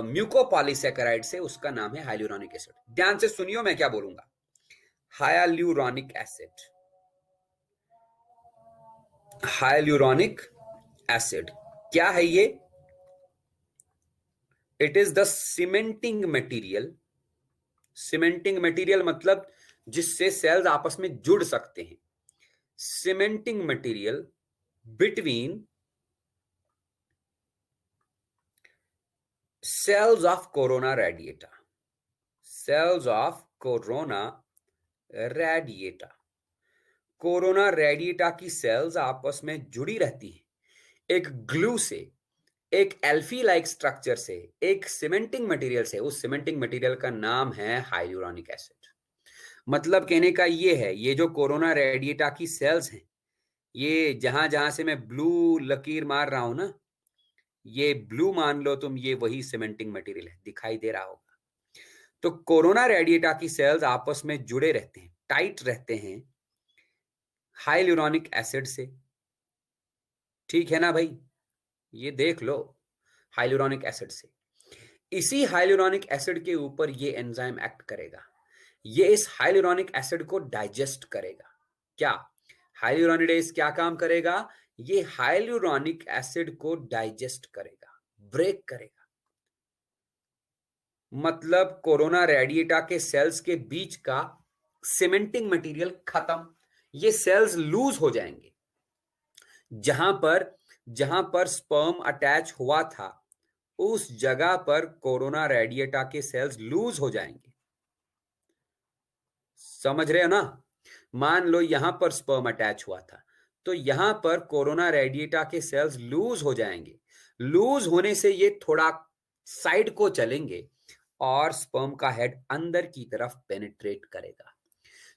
म्यूकोपॉलीसेकेराइड से। उसका नाम है हाइलुरोनिक एसिड। ध्यान से सुनियो मैं क्या बोलूंगा। हाइलुरोनिक एसिड, हाइलुरोनिक एसिड क्या है ये? It is the cementing material. Cementing material मतलब जिससे सेल्स आपस में जुड़ सकते हैं। Cementing material between cells of corona radiata, cells of corona radiata। Corona radiata की सेल्स आपस में जुड़ी रहती हैं एक ग्लू से, एक एल्फी लाइक स्ट्रक्चर से, एक सीमेंटिंग मटेरियल से। उस सीमेंटिंग मटेरियल का नाम है हाइलुरोनिक एसिड। मतलब कहने का ये है, ये जो कोरोना रेडिएटा की सेल्स हैं, ये जहां जहां से मैं ब्लू लकीर मार रहा हूं ना, ये ब्लू मान लो तुम, ये वही सीमेंटिंग मटेरियल है, दिखाई दे रहा होगा। तो कोरोना रेडिएटा की सेल्स आपस में जुड़े रहते हैं, टाइट रहते हैं हाइलुरोनिक एसिड से। ठीक है ना भाई? ये देख लो, हाइलुरोनिक एसिड से। इसी हाइलुरोनिक एसिड के ऊपर ये एंजाइम एक्ट करेगा। ये इस हाइलुरोनिक एसिड को डाइजेस्ट करेगा। क्या हाइलुरोनिडेज क्या काम करेगा? ये हाइलुरोनिक एसिड को डाइजेस्ट करेगा, ब्रेक करेगा। मतलब कोरोना रेडिएटा के सेल्स के बीच का सीमेंटिंग मटेरियल खत्म, ये सेल्स लूज हो जाएंगे। जहां पर स्पर्म अटैच हुआ था उस जगह पर कोरोना रेडिएटा के सेल्स लूज हो जाएंगे। समझ रहे हो ना? मान लो यहां पर स्पर्म अटैच हुआ था, तो यहां पर कोरोना रेडिएटा के सेल्स लूज हो जाएंगे। लूज होने से ये थोड़ा साइड को चलेंगे और स्पर्म का हेड अंदर की तरफ पेनिट्रेट करेगा,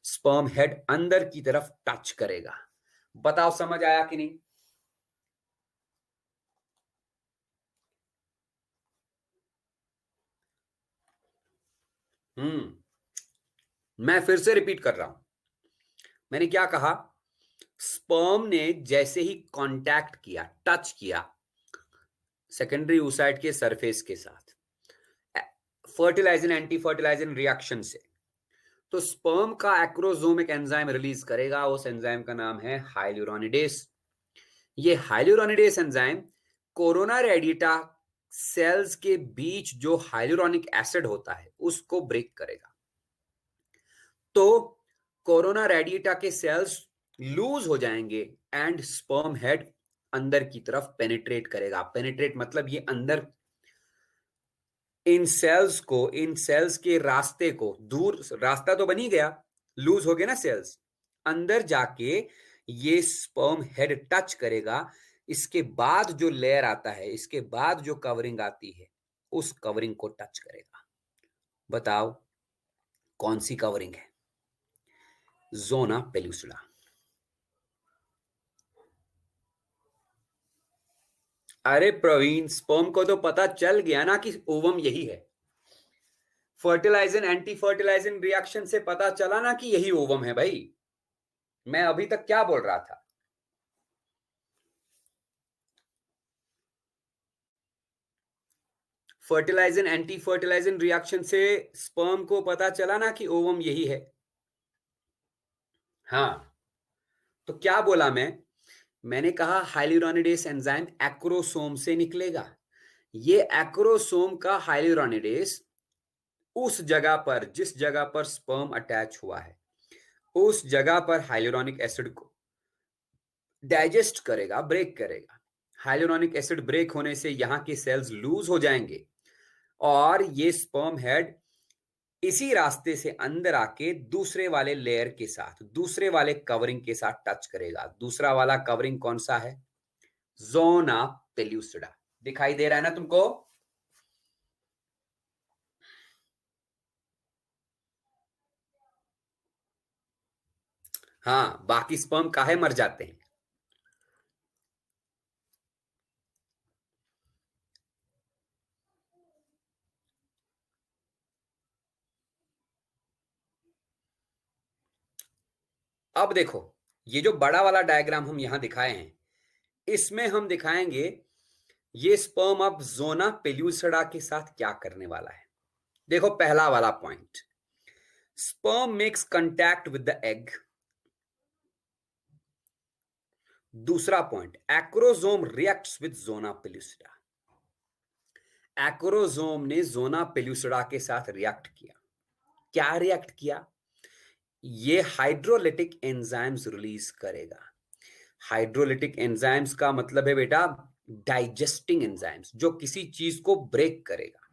स्पर्म हेड अंदर की तरफ टच करेगा। बताओ समझ आया कि नहीं? मैं फिर से रिपीट कर रहा हूं। मैंने क्या कहा? स्पर्म ने जैसे ही कांटेक्ट किया, टच किया सेकेंडरी oocyte के सरफेस के साथ, फर्टिलाइजन एंटी फर्टिलाइजन रिएक्शन से तो स्पर्म का एक्रोसोम एक एंजाइम रिलीज करेगा, उस एंजाइम का नाम है हाइल्यूरोनिडेस। ये हाइल्यूरोनिडेस एंजाइम कोरोना रेडिटा सेल्स के बीच जो हाइल्यूरोनिक एसिड होता है उसको ब्रेक करेगा। तो कोरोना रेडिएटा के सेल्स लूज हो जाएंगे एंड स्पर्म हेड अंदर की तरफ पेनिट्रेट करेगा। पेनिट्रेट मतलब ये अंदर इन सेल्स के रास्ते को, दूर रास्ता तो बन ही गया, लूज हो गए ना सेल्स, अंदर जाके ये स्पर्म हेड टच करेगा। इसके बाद जो लेयर आता है, इसके बाद जो कवरिंग आती है, उस कवरिंग को टच करेगा। बताओ कौन सी कवरिंग है? Zona pellucida. अरे प्रवीण, स्पर्म को तो पता चल गया ना कि ओवम यही है। फर्टिलाइजन एंटी फर्टिलाइजन रिएक्शन से पता चला ना कि यही ओवम है भाई। मैं अभी तक क्या बोल रहा था? फर्टिलाइजन एंटी फर्टिलाइजन रिएक्शन से स्पर्म को पता चला ना कि ओवम यही है। हाँ, तो क्या बोला मैंने कहा हाइल्यूरोनिडेस एंजाइम एक्रोसोम से निकलेगा। ये एक्रोसोम का हाइल्यूरोनिडेस उस जगह पर, जिस जगह पर स्पर्म अटैच हुआ है, उस जगह पर हाइल्यूरोनिक एसिड को डाइजेस्ट करेगा, ब्रेक करेगा। हाइल्यूरोनिक एसिड ब्रेक होने से यहां के सेल्स लूज हो जाएंगे और ये स्पर्म हेड इसी रास्ते से अंदर आके दूसरे वाले लेयर के साथ, दूसरे वाले कवरिंग के साथ टच करेगा। दूसरा वाला कवरिंग कौन सा है? जोना पेल्यूसिडा। दिखाई दे रहा है ना तुमको? हाँ, बाकी स्पर्म काहे मर जाते हैं? अब देखो, ये जो बड़ा वाला डायग्राम हम यहां दिखाए हैं, इसमें हम दिखाएंगे ये स्पर्म अब जोना पेल्यूसिडा के साथ क्या करने वाला है। देखो पहला वाला point, sperm makes contact with the egg. दूसरा point, acrosome reacts with zona pellucida. Acrosome ने जोना पेल्यूसिडा के साथ रिएक्ट किया। क्या रिएक्ट किया? ये हाइड्रोलिटिक एंजाइम्स रिलीज करेगा। हाइड्रोलिटिक एंजाइम्स का मतलब है बेटा डाइजेस्टिंग एंजाइम्स, जो किसी चीज को ब्रेक करेगा।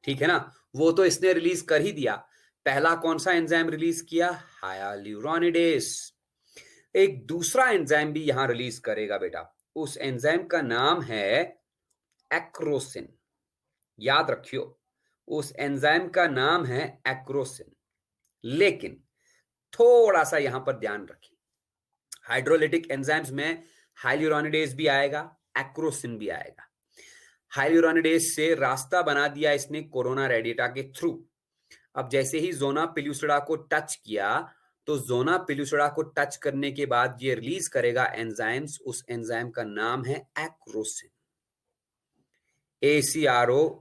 ठीक है ना? वो तो इसने रिलीज कर ही दिया। पहला कौन सा एंजाइम रिलीज किया? हाइल्यूरोनिडेस। एक दूसरा एंजाइम भी यहां रिलीज करेगा बेटा। उस एंजाइम का नाम है एक्रोसिन। याद रखियो, उस एंजाइम का नाम है एक्रोसिन। लेकिन थोड़ा सा यहां पर ध्यान रखिए, हाइड्रोलिटिक एंजाइम्स में हाइल्यूरोनिडेस भी आएगा, एक्रोसिन भी आएगा। हाइल्यूरोनिडेस से रास्ता बना दिया इसने कोरोना रेडिएटा के थ्रू। अब जैसे ही जोना पेल्यूसिडा को टच किया, तो जोना पेल्यूसिडा को टच करने के बाद ये रिलीज करेगा एंजाइम्स। उस एंजाइम का नाम है एक्रोसिन। ACROCIN,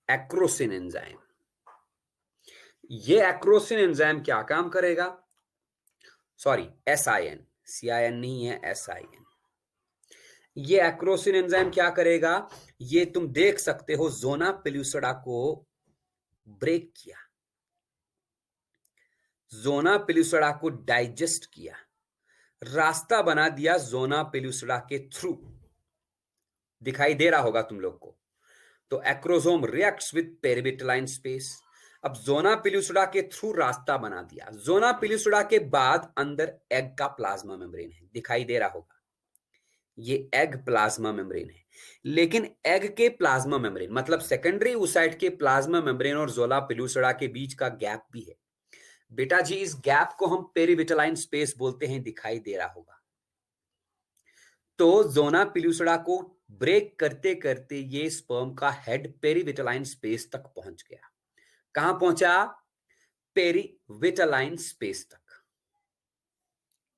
acrosin enzyme. ये एक्रोसिन एंजाइम क्या काम करेगा? सॉरी, SIN, CIN नहीं है, SIN। ये एक्रोसिन एंजाइम क्या करेगा? ये तुम देख सकते हो, जोना पेल्यूसिडा को ब्रेक किया, जोना पेल्यूसिडा को डाइजेस्ट किया, रास्ता बना दिया जोना पेल्यूसिडा के थ्रू। दिखाई दे रहा होगा तुम लोग को। तो एक्रोसोम रिएक्ट्स विद पेरिविटलाइन स्पेस। अब जोना पेल्यूसिडा के थ्रू रास्ता बना दिया। जोना पेल्यूसिडा के बाद अंदर एग का प्लाज्मा मेम्ब्रेन है, दिखाई दे रहा होगा। ये एग प्लाज्मा मेम्ब्रेन है। लेकिन एग के प्लाज्मा मेम्ब्रेन मतलब सेकेंडरी oocyte के प्लाज्मा मेम्ब्रेन और जोला पेल्यूसिडा के बीच का गैप भी है बेटा जी। इस गैप को हम पेरिविटलाइन स्पेस बोलते हैं, दिखाई दे रहा होगा। तो जोना पेल्यूसिडा को ब्रेक करते करते ये स्पर्म का हेड पेरिविटलाइन स्पेस तक पहुंच गया। कहां पहुंचा? पेरिविटलाइन स्पेस तक।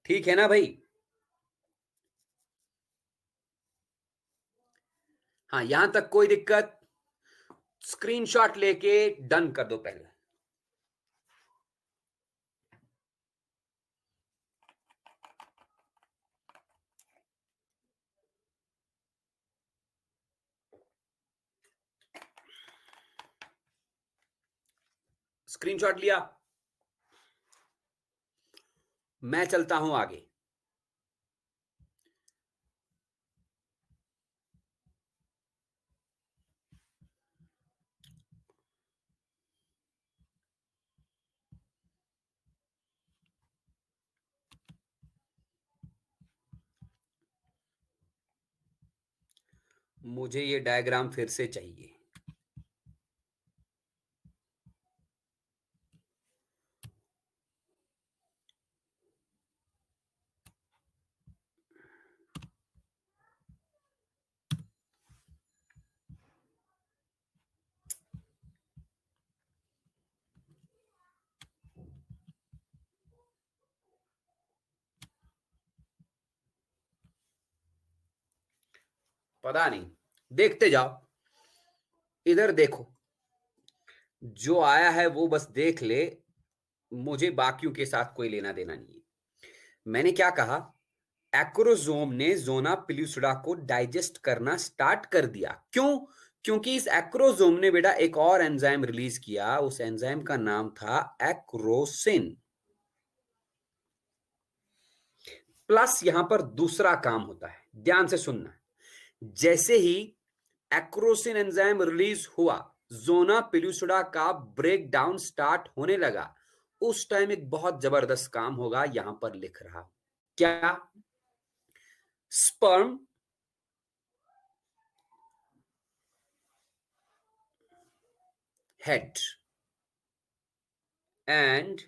ठीक है ना भाई? हाँ, यहां तक कोई दिक्कत? स्क्रीनशॉट लेके डन कर दो पहले। स्क्रीनशॉट लिया, मैं चलता हूं आगे। मुझे ये डायग्राम फिर से चाहिए। पता नहीं, देखते जाओ। इधर देखो, जो आया है वो बस देख ले, मुझे बाकियों के साथ कोई लेना देना नहीं है। मैंने क्या कहा, एक्रोसोम ने जोना पेलुसिडा को डाइजेस्ट करना स्टार्ट कर दिया। क्यों? क्योंकि इस एक्रोसोम ने बेटा एक और एंजाइम रिलीज किया, उस एंजाइम का नाम था एक्रोसिन। प्लस यहां पर दूसरा काम होता है, ध्यान से सुनना। जैसे ही एक्रोसिन एंजाइम रिलीज हुआ, जोना पेलुसिडा का ब्रेक डाउन स्टार्ट होने लगा। उस टाइम एक बहुत जबरदस्त काम होगा, यहां पर लिख रहा हूं। क्या? Sperm head and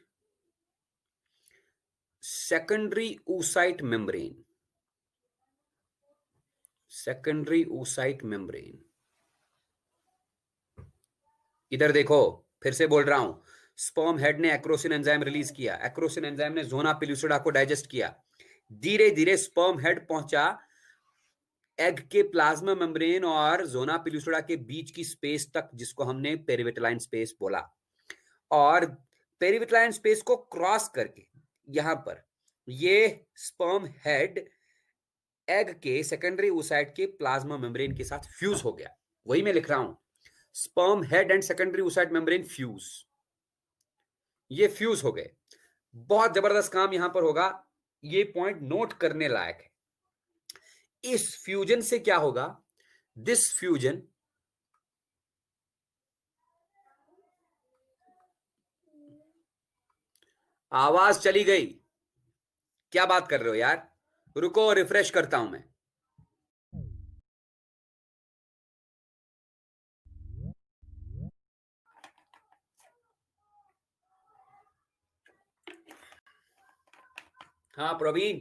secondary oocyte membrane, secondary oocyte membrane। इधर देखो, फिर से बोल रहा हूं, स्पर्म हेड ने एक्रोसिन एंजाइम रिलीज किया, एक्रोसिन एंजाइम ने जोना पेलुसिडा को डाइजेस्ट किया। धीरे धीरे स्पर्म हेड पहुंचा एग के प्लाज्मा मेम्ब्रेन और जोना पेलुसिडा के बीच की स्पेस तक, जिसको हमने पेरिविटलाइन स्पेस बोला। और पेरिविटलाइन स्पेस को क्रॉस करके यहां पर ये स्पर्म हेड एग के सेकेंडरी oocyte के प्लाज्मा मेम्ब्रेन के साथ फ्यूज हो गया। वही मैं लिख रहा हूं, sperm head and secondary oocyte membrane fuse. ये फ्यूज हो गए। बहुत जबरदस्त काम यहां पर होगा, ये पॉइंट नोट करने लायक है। इस फ्यूजन से क्या होगा? दिस फ्यूजन आवाज चली गई, क्या बात कर रहे हो यार? रुको, रिफ्रेश करता हूं मैं। हाँ प्रवीण,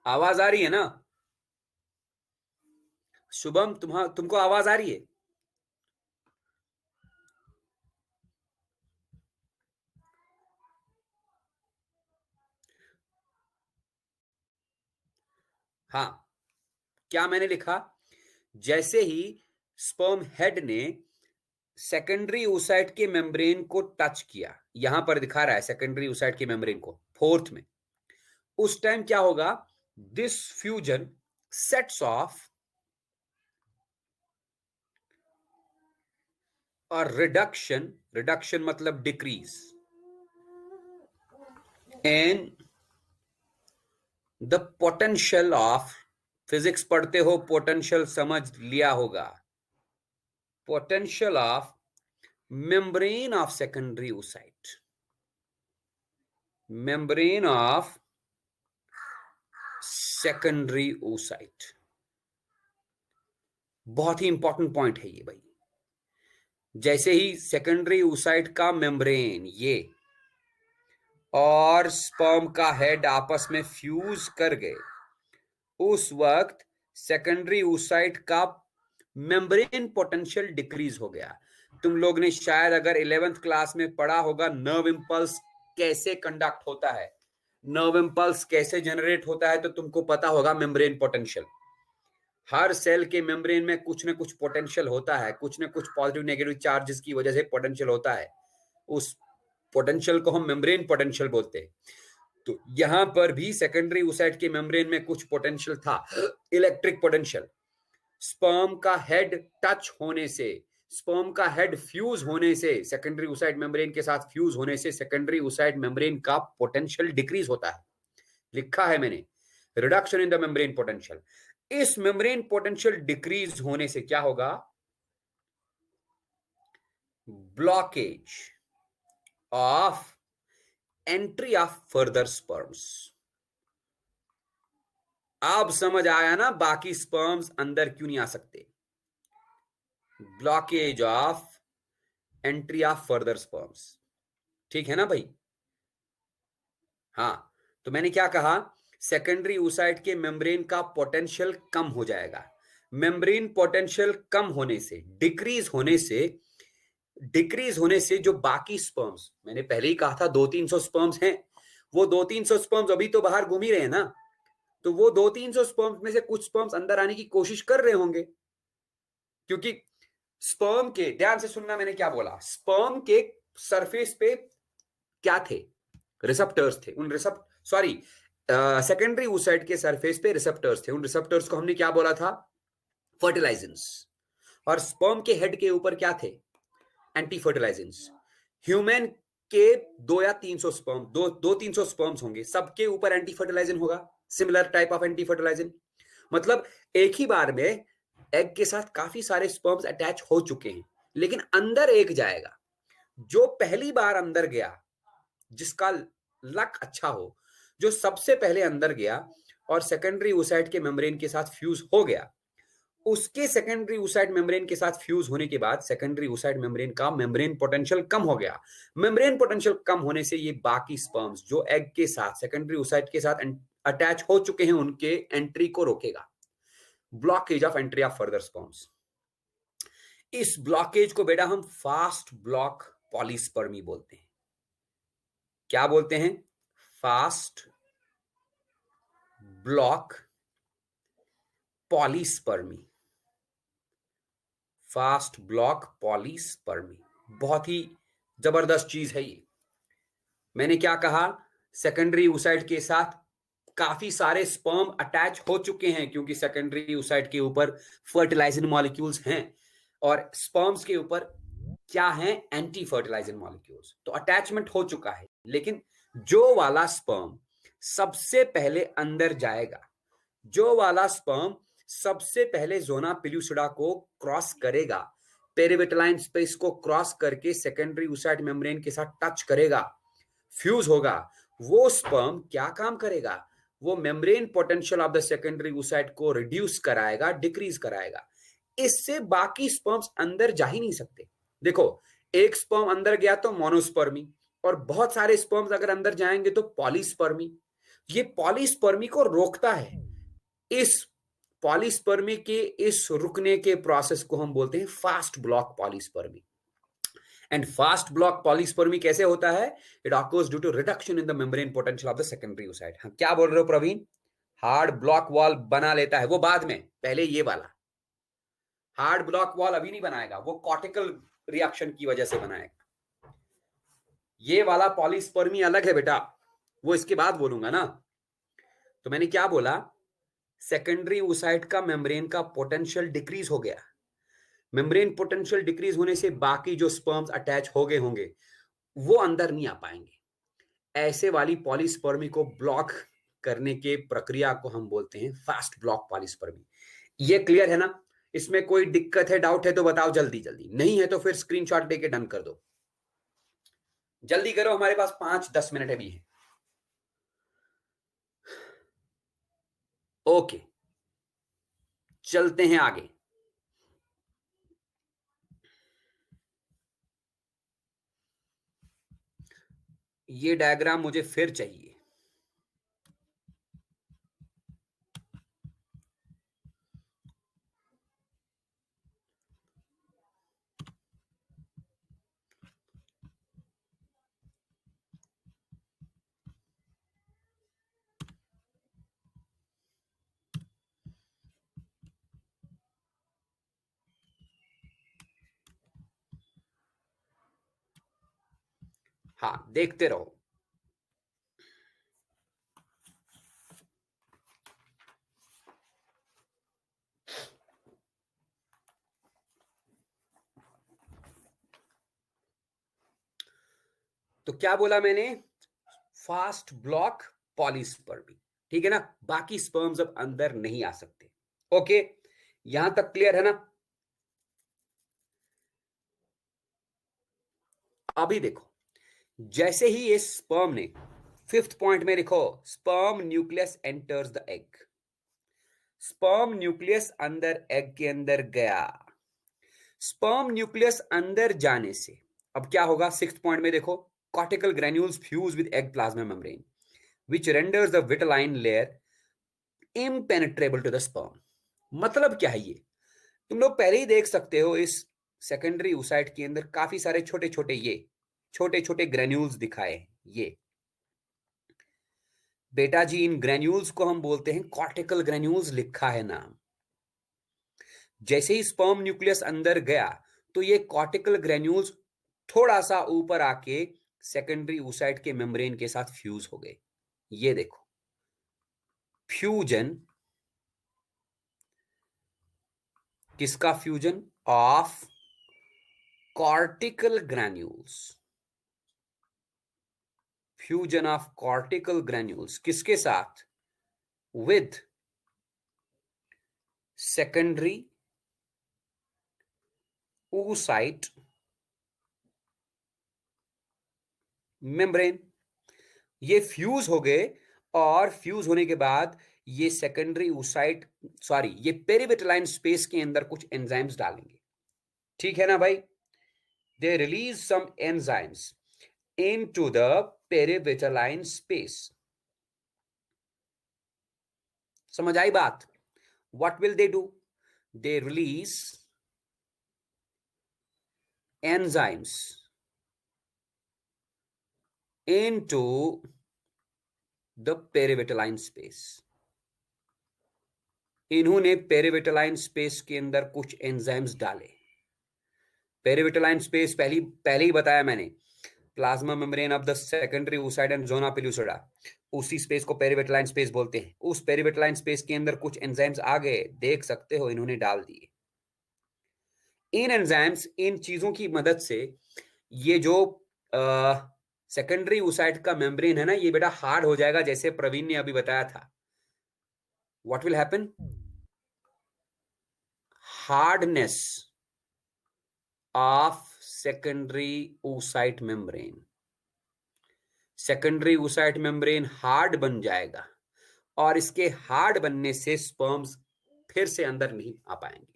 आवाज आ रही है ना? शुभम, तुमको आवाज आ रही है? हाँ, क्या मैंने लिखा? जैसे ही स्पर्म हेड ने सेकेंडरी oocyte के मेम्ब्रेन को टच किया, यहां पर दिखा रहा है सेकेंडरी oocyte के मेम्ब्रेन को फोर्थ में, उस टाइम क्या होगा? दिस फ्यूजन सेट्स ऑफ और रिडक्शन, रिडक्शन मतलब decrease in the potential of, physics पढ़ते हो, पोटेंशियल समझ लिया होगा, potential of membrane of secondary oocyte, membrane of secondary oocyte। बहुत ही इंपॉर्टेंट पॉइंट है ये भाई। जैसे ही सेकेंडरी oocyte का मेम्ब्रेन ये और स्पर्म का हेड आपस में फ्यूज कर गए, उस वक्त सेकेंडरी oocyte का मेम्ब्रेन पोटेंशियल डिक्रीज हो गया। तुम लोग ने शायद अगर 11th क्लास में पढ़ा होगा नर्व इंपल्स कैसे कंडक्ट होता है, नर्व इंपल्स कैसे जनरेट होता है, तो तुमको पता होगा मेम्ब्रेन पोटेंशियल। हर सेल के मेम्ब्रेन में कुछ ना कुछ पोटेंशियल होता है, कुछ ना कुछ पॉजिटिव नेगेटिव चार्जेस की वजह से पोटेंशियल होता है। उस पोटेंशियल को हम मेम्ब्रेन पोटेंशियल बोलते हैं। तो यहां पर भी सेकेंडरी oocyte के मेम्ब्रेन में कुछ पोटेंशियल था, इलेक्ट्रिक पोटेंशियल। स्पर्म का हेड टच होने से, स्पर्म का हेड फ्यूज होने से, सेकेंडरी oocyte मेम्ब्रेन के साथ फ्यूज होने से सेकेंडरी oocyte मेम्ब्रेन का पोटेंशियल डिक्रीज होता है। लिखा है मैंने, reduction in the membrane potential. इस मेम्ब्रेन पोटेंशियल डिक्रीज होने से क्या होगा? Blockage of entry of further sperms. अब समझ आया ना बाकी स्पर्म्स अंदर क्यों नहीं आ सकते? Blockage of entry of further sperms. ठीक है ना भाई? हाँ, तो मैंने क्या कहा? सेकेंडरी oocyte के मेम्ब्रेन का पोटेंशियल कम हो जाएगा। मेम्ब्रेन पोटेंशियल कम होने से, डिक्रीज होने से जो बाकी स्पर्म्स, मैंने पहले ही कहा था 200-300 स्पर्म्स हैं, वो 200-300 स्पर्म्स अभी तो बाहर घूम ही रहे हैं ना। तो वो 200-300 स्पर्म्स में से कुछ स्पर्म्स अंदर आने की कोशिश कर रहे होंगे, क्योंकि स्पर्म के, ध्यान से सुनना मैंने क्या बोला, स्पर्म के सरफेस पे क्या थे? रिसेप्टर्स थे। उन रिसेप्ट सॉरी सेकेंडरी oocyte के सरफेस पे रिसेप्टर्स थे। उन रिसेप्टर्स को हमने क्या बोला था? फर्टिलाइजेंस। और स्पर्म के हेड के ऊपर क्या थे? एंटी फर्टिलाइजेंस। ह्यूमन के 200 स्पर्म्स होंगे, सबके ऊपर एंटी फर्टिलाइजन होगा, similar type of anti fertilizin. मतलब एक ही बार में एग के साथ काफी सारे स्पर्म्स अटैच हो चुके हैं, लेकिन अंदर एक जाएगा। जो पहली बार अंदर गया, जिसका लक अच्छा हो, जो सबसे पहले अंदर गया और सेकेंडरी oocyte के मेम्ब्रेन के साथ फ्यूज हो गया, उसके सेकेंडरी oocyte मेम्ब्रेन के साथ फ्यूज होने के बाद सेकेंडरी oocyte मेम्ब्रेन का मेम्ब्रेन पोटेंशियल कम हो गया। मेम्ब्रेन पोटेंशियल कम होने से ये बाकी स्पर्म्स जो एग के साथ, सेकेंडरी oocyte के साथ अटैच हो चुके हैं, उनके एंट्री को रोकेगा। Blockage of entry of further sperms. इस ब्लॉकेज को बेटा हम फास्ट ब्लॉक पॉलीस्पर्मी बोलते हैं। क्या बोलते हैं? Fast block polyspermy. Fast block polyspermy बहुत ही जबरदस्त चीज है ये। मैंने क्या कहा? सेकेंडरी oocyte के साथ काफी सारे स्पर्म अटैच हो चुके हैं, क्योंकि सेकेंडरी oocyte के ऊपर फर्टिलाइजिंग मॉलिक्यूल्स हैं और स्पर्म्स के ऊपर क्या है? Anti fertilising molecules. तो अटैचमेंट हो चुका है, लेकिन जो वाला स्पर्म सबसे पहले अंदर जाएगा, जो वाला स्पर्म सबसे पहले जोना पिल्यूसिडा को क्रॉस करेगा, पेरिविटलाइन स्पेस को क्रॉस करके सेकेंडरी oocyte मेम्ब्रेन के साथ टच करेगा, फ्यूज होगा, वो स्पर्म क्या काम करेगा? वो membrane potential of the secondary oocyte को रिड्यूस कराएगा, डिक्रीज कराएगा। इससे बाकी स्पर्म्स अंदर जा ही नहीं सकते। देखो, एक स्पर्म अंदर गया तो मोनोस्पर्मी, और बहुत सारे स्पर्म्स अगर अंदर जाएंगे तो पॉलीस्पर्मी। ये पॉलीस्पर्मी को रोकता है। इस पॉलीस्पर्मी के इस रुकने के प्रोसेस को हम बोलते हैं fast block polyspermy. And fast block polyspermy कैसे होता है? It occurs due to reduction in the membrane potential of the secondary oocyte। हम क्या बोल रहे हो प्रवीण? हार्ड ब्लॉक वॉल बना लेता है वो बाद में, पहले ये वाला हार्ड ब्लॉक वॉल अभी नहीं बनाएगा, वो कॉर्टिकल रिएक्शन की वजह से बनाएगा। ये वाला पॉलीस्पर्मी अलग है बेटा, वो इसके बाद बोलूंगा ना। तो मैंने क्या बोला? सेकेंडरी oocyte का मेम्ब्रेन का पोटेंशियल डिक्रीज हो गया। मेम्ब्रेन पोटेंशियल डिक्रीज होने से बाकी जो स्पर्म्स अटैच हो गए होंगे वो अंदर नहीं आ पाएंगे। ऐसे वाली पॉलीस्पर्मी को ब्लॉक करने के प्रक्रिया को हम बोलते हैं फास्ट ब्लॉक पॉलीस्पर्मी। ये क्लियर है ना? इसमें कोई दिक्कत है, डाउट है तो बताओ जल्दी जल्दी, नहीं है तो फिर स्क्रीनशॉट लेके डन कर दो। जल्दी करो, हमारे पास 5-10 मिनट अभी है। ओके, चलते हैं आगे। ये डायग्राम मुझे फिर चाहिए। हाँ, देखते रहो। तो क्या बोला मैंने? फास्ट ब्लॉक पॉलीस्पर्मी, ठीक है ना? बाकी स्पर्म्स अब अंदर नहीं आ सकते। ओके, यहां तक क्लियर है ना? अभी देखो, जैसे ही इस स्पर्म ने, फिफ्थ पॉइंट में लिखो, sperm nucleus enters the egg. Sperm nucleus अंदर एग के अंदर गया। स्पर्म न्यूक्लियस अंदर जाने से अब क्या होगा? सिक्स्थ पॉइंट में देखो, cortical granules fuse with egg plasma membrane which renders the vitelline layer impenetrable to the sperm। मतलब क्या है ये? तुम लोग पहले ही देख सकते हो, इस सेकेंडरी oocyte के अंदर काफी सारे छोटे छोटे, ये छोटे छोटे ग्रेन्यूल्स दिखाए। ये बेटा जी, इन ग्रेन्यूल्स को हम बोलते हैं कॉर्टिकल ग्रेन्यूल्स, लिखा है नाम। जैसे ही स्पर्म न्यूक्लियस अंदर गया तो ये कॉर्टिकल ग्रेन्यूल्स थोड़ा सा ऊपर आके सेकेंडरी oocyte के मेम्ब्रेन के साथ फ्यूज हो गए। ये देखो, फ्यूजन, किसका fusion? Of cortical granules. Fusion of cortical granules किसके साथ? With secondary oocyte membrane. ये फ्यूज हो गए, और फ्यूज होने के बाद ये सेकेंडरी oocyte, सॉरी, ये पेरिविटलाइन स्पेस के अंदर कुछ एंजाइम्स डालेंगे। ठीक है ना भाई? They release some enzymes into the perivitelline space. समझ आई बात? What will they do? They release enzymes into the perivitelline space. इन्होंने पेरिविटलाइन स्पेस के अंदर कुछ एंजाइम्स डाले। पेरिविटलाइन स्पेस पहले ही बताया मैंने, plasma membrane of the secondary oocyte and zona pellucida, उसी स्पेस को पेरिविटलाइन स्पेस बोलते हैं। उस पेरिविटलाइन स्पेस के अंदर कुछ एंजाइम्स आ गए, देख सकते हो, इन्होंने डाल दिए। इन एंजाइम्स, इन चीजों की मदद से ये जो सेकेंडरी oocyte का मेम्ब्रेन है ना, ये बेटा हार्ड हो जाएगा, जैसे प्रवीण ने अभी बताया था। What will happen? Hardness of secondary oocyte membrane. Secondary oocyte membrane hard बन जाएगा, और इसके हार्ड बनने से स्पर्म्स फिर से अंदर नहीं आ पाएंगे।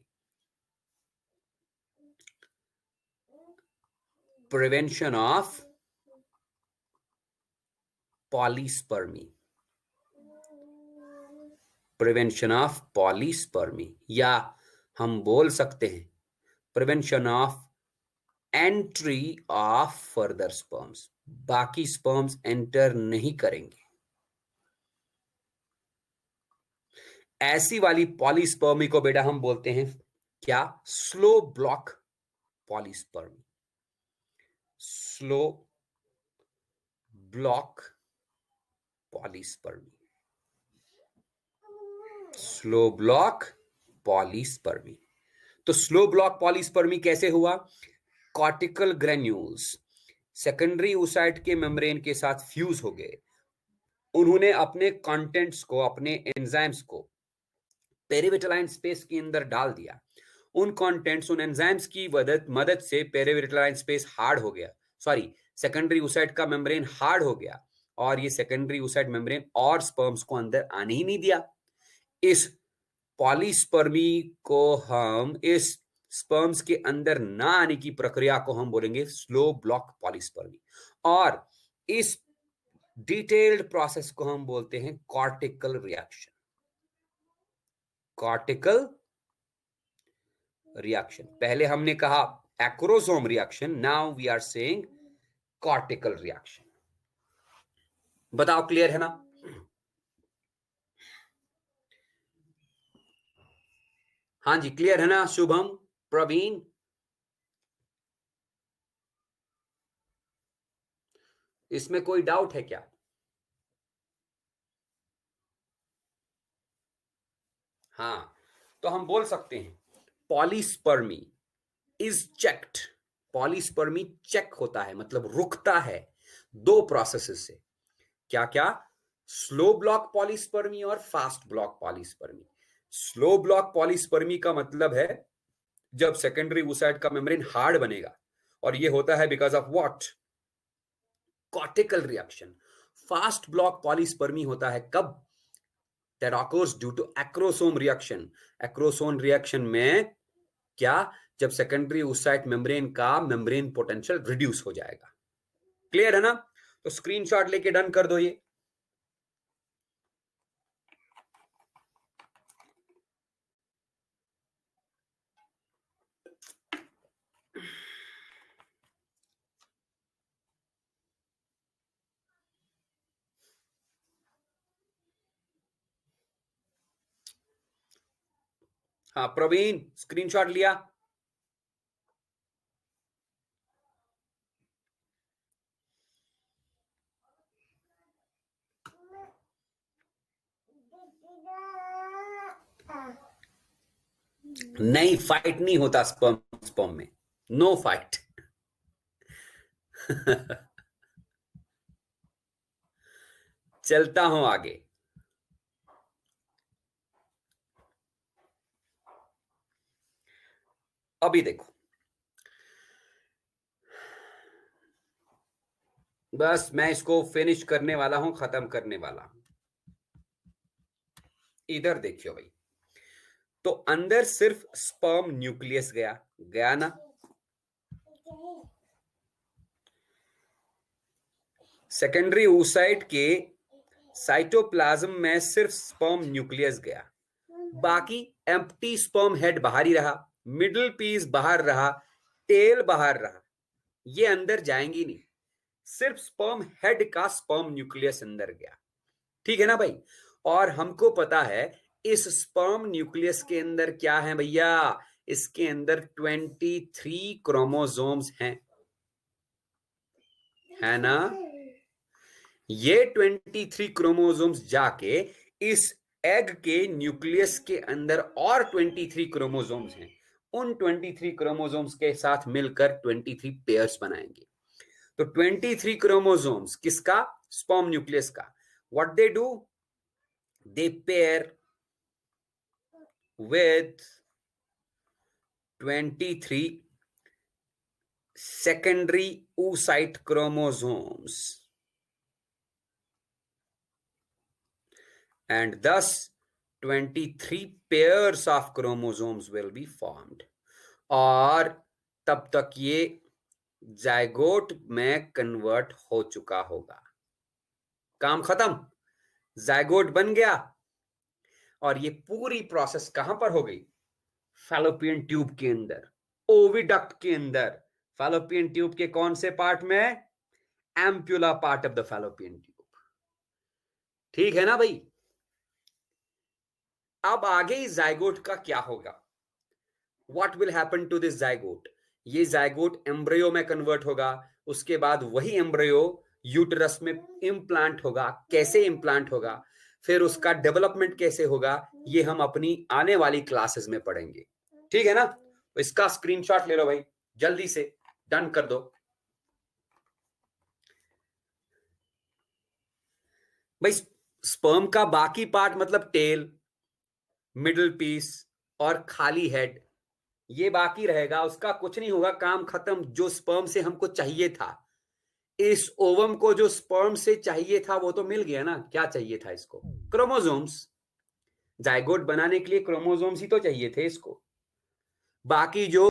Prevention of polyspermy. Prevention of polyspermy, या हम बोल सकते हैं prevention of entry of further sperms. बाकी स्पर्म्स एंटर नहीं करेंगे। ऐसी वाली पॉलीस्पर्मी को बेटा हम बोलते हैं क्या? Slow block polyspermy. Slow block polyspermy. Slow block polyspermy. तो स्लो ब्लॉक पॉलीस्पर्मी कैसे हुआ? कॉर्टिकल ग्रेन्यूल्स सेकेंडरी oocyte के मेम्ब्रेन के साथ फ्यूज हो गए। उन्होंने अपने कंटेंट्स को, अपने एंजाइम्स को पेरिविटलाइन स्पेस के अंदर डाल दिया। उन कंटेंट्स, उन एंजाइम्स की मदद से पेरिविटलाइन स्पेस हार्ड हो गया, सॉरी, सेकेंडरी oocyte का मेम्ब्रेन हार्ड हो गया, और ये सेकेंडरी oocyte मेम्ब्रेन और स्पर्म्स को अंदर आने ही नहीं दिया। इस पॉलीस्पर्मी को हम, इस स्पर्म्स के अंदर ना आने की प्रक्रिया को हम बोलेंगे स्लो ब्लॉक पॉलीस्पर्मी, और इस डिटेल्ड प्रोसेस को हम बोलते हैं कॉर्टिकल रिएक्शन। कॉर्टिकल रिएक्शन, पहले हमने कहा acrosome reaction, now we are saying cortical reaction. बताओ, क्लियर है ना? हाँ जी, क्लियर है ना? शुभम, प्रवीण, इसमें कोई डाउट है क्या? हाँ, तो हम बोल सकते हैं polyspermy is checked. Polyspermy check होता है, मतलब रुकता है दो प्रोसेसेस से। क्या क्या? स्लो ब्लॉक पॉलीस्पर्मी और fast block polyspermy. Slow block polyspermy का मतलब है जब सेकेंडरी oocyte का मेम्ब्रेन हार्ड बनेगा, और ये होता है because of what? Cortical reaction. Fast block polyspermy होता है कब? That occurs due to acrosome reaction. Acrosome reaction में क्या? जब सेकेंडरी oocyte मेम्ब्रेन का मेम्ब्रेन पोटेंशियल रिड्यूस हो जाएगा। क्लियर है ना? तो स्क्रीनशॉट लेके डन कर दो ये। हाँ प्रवीण, स्क्रीनशॉट लिया? नहीं, फाइट नहीं होता स्पर्म स्पर्म में, नो फाइट। चलता हूं आगे। अभी देखो, बस मैं इसको फिनिश करने वाला हूं, खत्म करने वाला हूं। इधर देखियो भाई, तो अंदर सिर्फ स्पर्म न्यूक्लियस गया गया ना? सेकेंडरी oocyte के साइटोप्लाज्म में सिर्फ स्पर्म न्यूक्लियस गया, बाकी एम्प्टी स्पर्म हेड बाहर ही रहा, मिडिल पीस बाहर रहा, टेल बाहर रहा। ये अंदर जाएंगी नहीं, सिर्फ स्पर्म हेड का स्पर्म न्यूक्लियस अंदर गया। ठीक है ना भाई? और हमको पता है इस स्पर्म न्यूक्लियस के अंदर क्या है भैया? इसके अंदर 23 क्रोमोसोम्स हैं, है ना? ये 23 क्रोमोसोम्स जाके इस एग के न्यूक्लियस के अंदर और 23 क्रोमोसोम्स हैं, उन 23 क्रोमोसोम्स के साथ मिलकर 23 पेयर्स बनाएंगे। तो 23 क्रोमोसोम्स किसका? स्पर्म न्यूक्लियस का। What they do? They pair with 23 secondary oocyte chromosomes, and thus 23 pairs of chromosomes will be formed। और तब तक ये जाइगोट में कन्वर्ट हो चुका होगा। काम खत्म, जाइगोट बन गया। और ये पूरी प्रोसेस कहां पर हो गई? फैलोपियन ट्यूब के अंदर, ओविडक्ट के अंदर। फैलोपियन ट्यूब के कौन से पार्ट में? Ampulla part of the fallopian tube. ठीक है ना भाई? अब आगे इस जाइगोट का क्या होगा? What will happen to this zygote? ये जाइगोट एम्ब्रियो में कन्वर्ट होगा, उसके बाद वही एम्ब्रियो यूटरस में इम्प्लांट होगा। कैसे इम्प्लांट होगा, फिर उसका डेवलपमेंट कैसे होगा, ये हम अपनी आने वाली क्लासेस में पढ़ेंगे। ठीक है ना? तो इसका स्क्रीनशॉट ले लो भाई, जल्दी से डन कर दो भाई। स्पर्म का बाकी पार्ट मतलब टेल, मिडिल पीस और खाली हेड, ये बाकी रहेगा, उसका कुछ नहीं होगा, काम खत्म। जो स्पर्म से हमको चाहिए था, इस ओवम को जो स्पर्म से चाहिए था वो तो मिल गया ना। क्या चाहिए था इसको? क्रोमोसोम्स। जाइगोट बनाने के लिए क्रोमोसोम्स ही तो चाहिए थे इसको। बाकी जो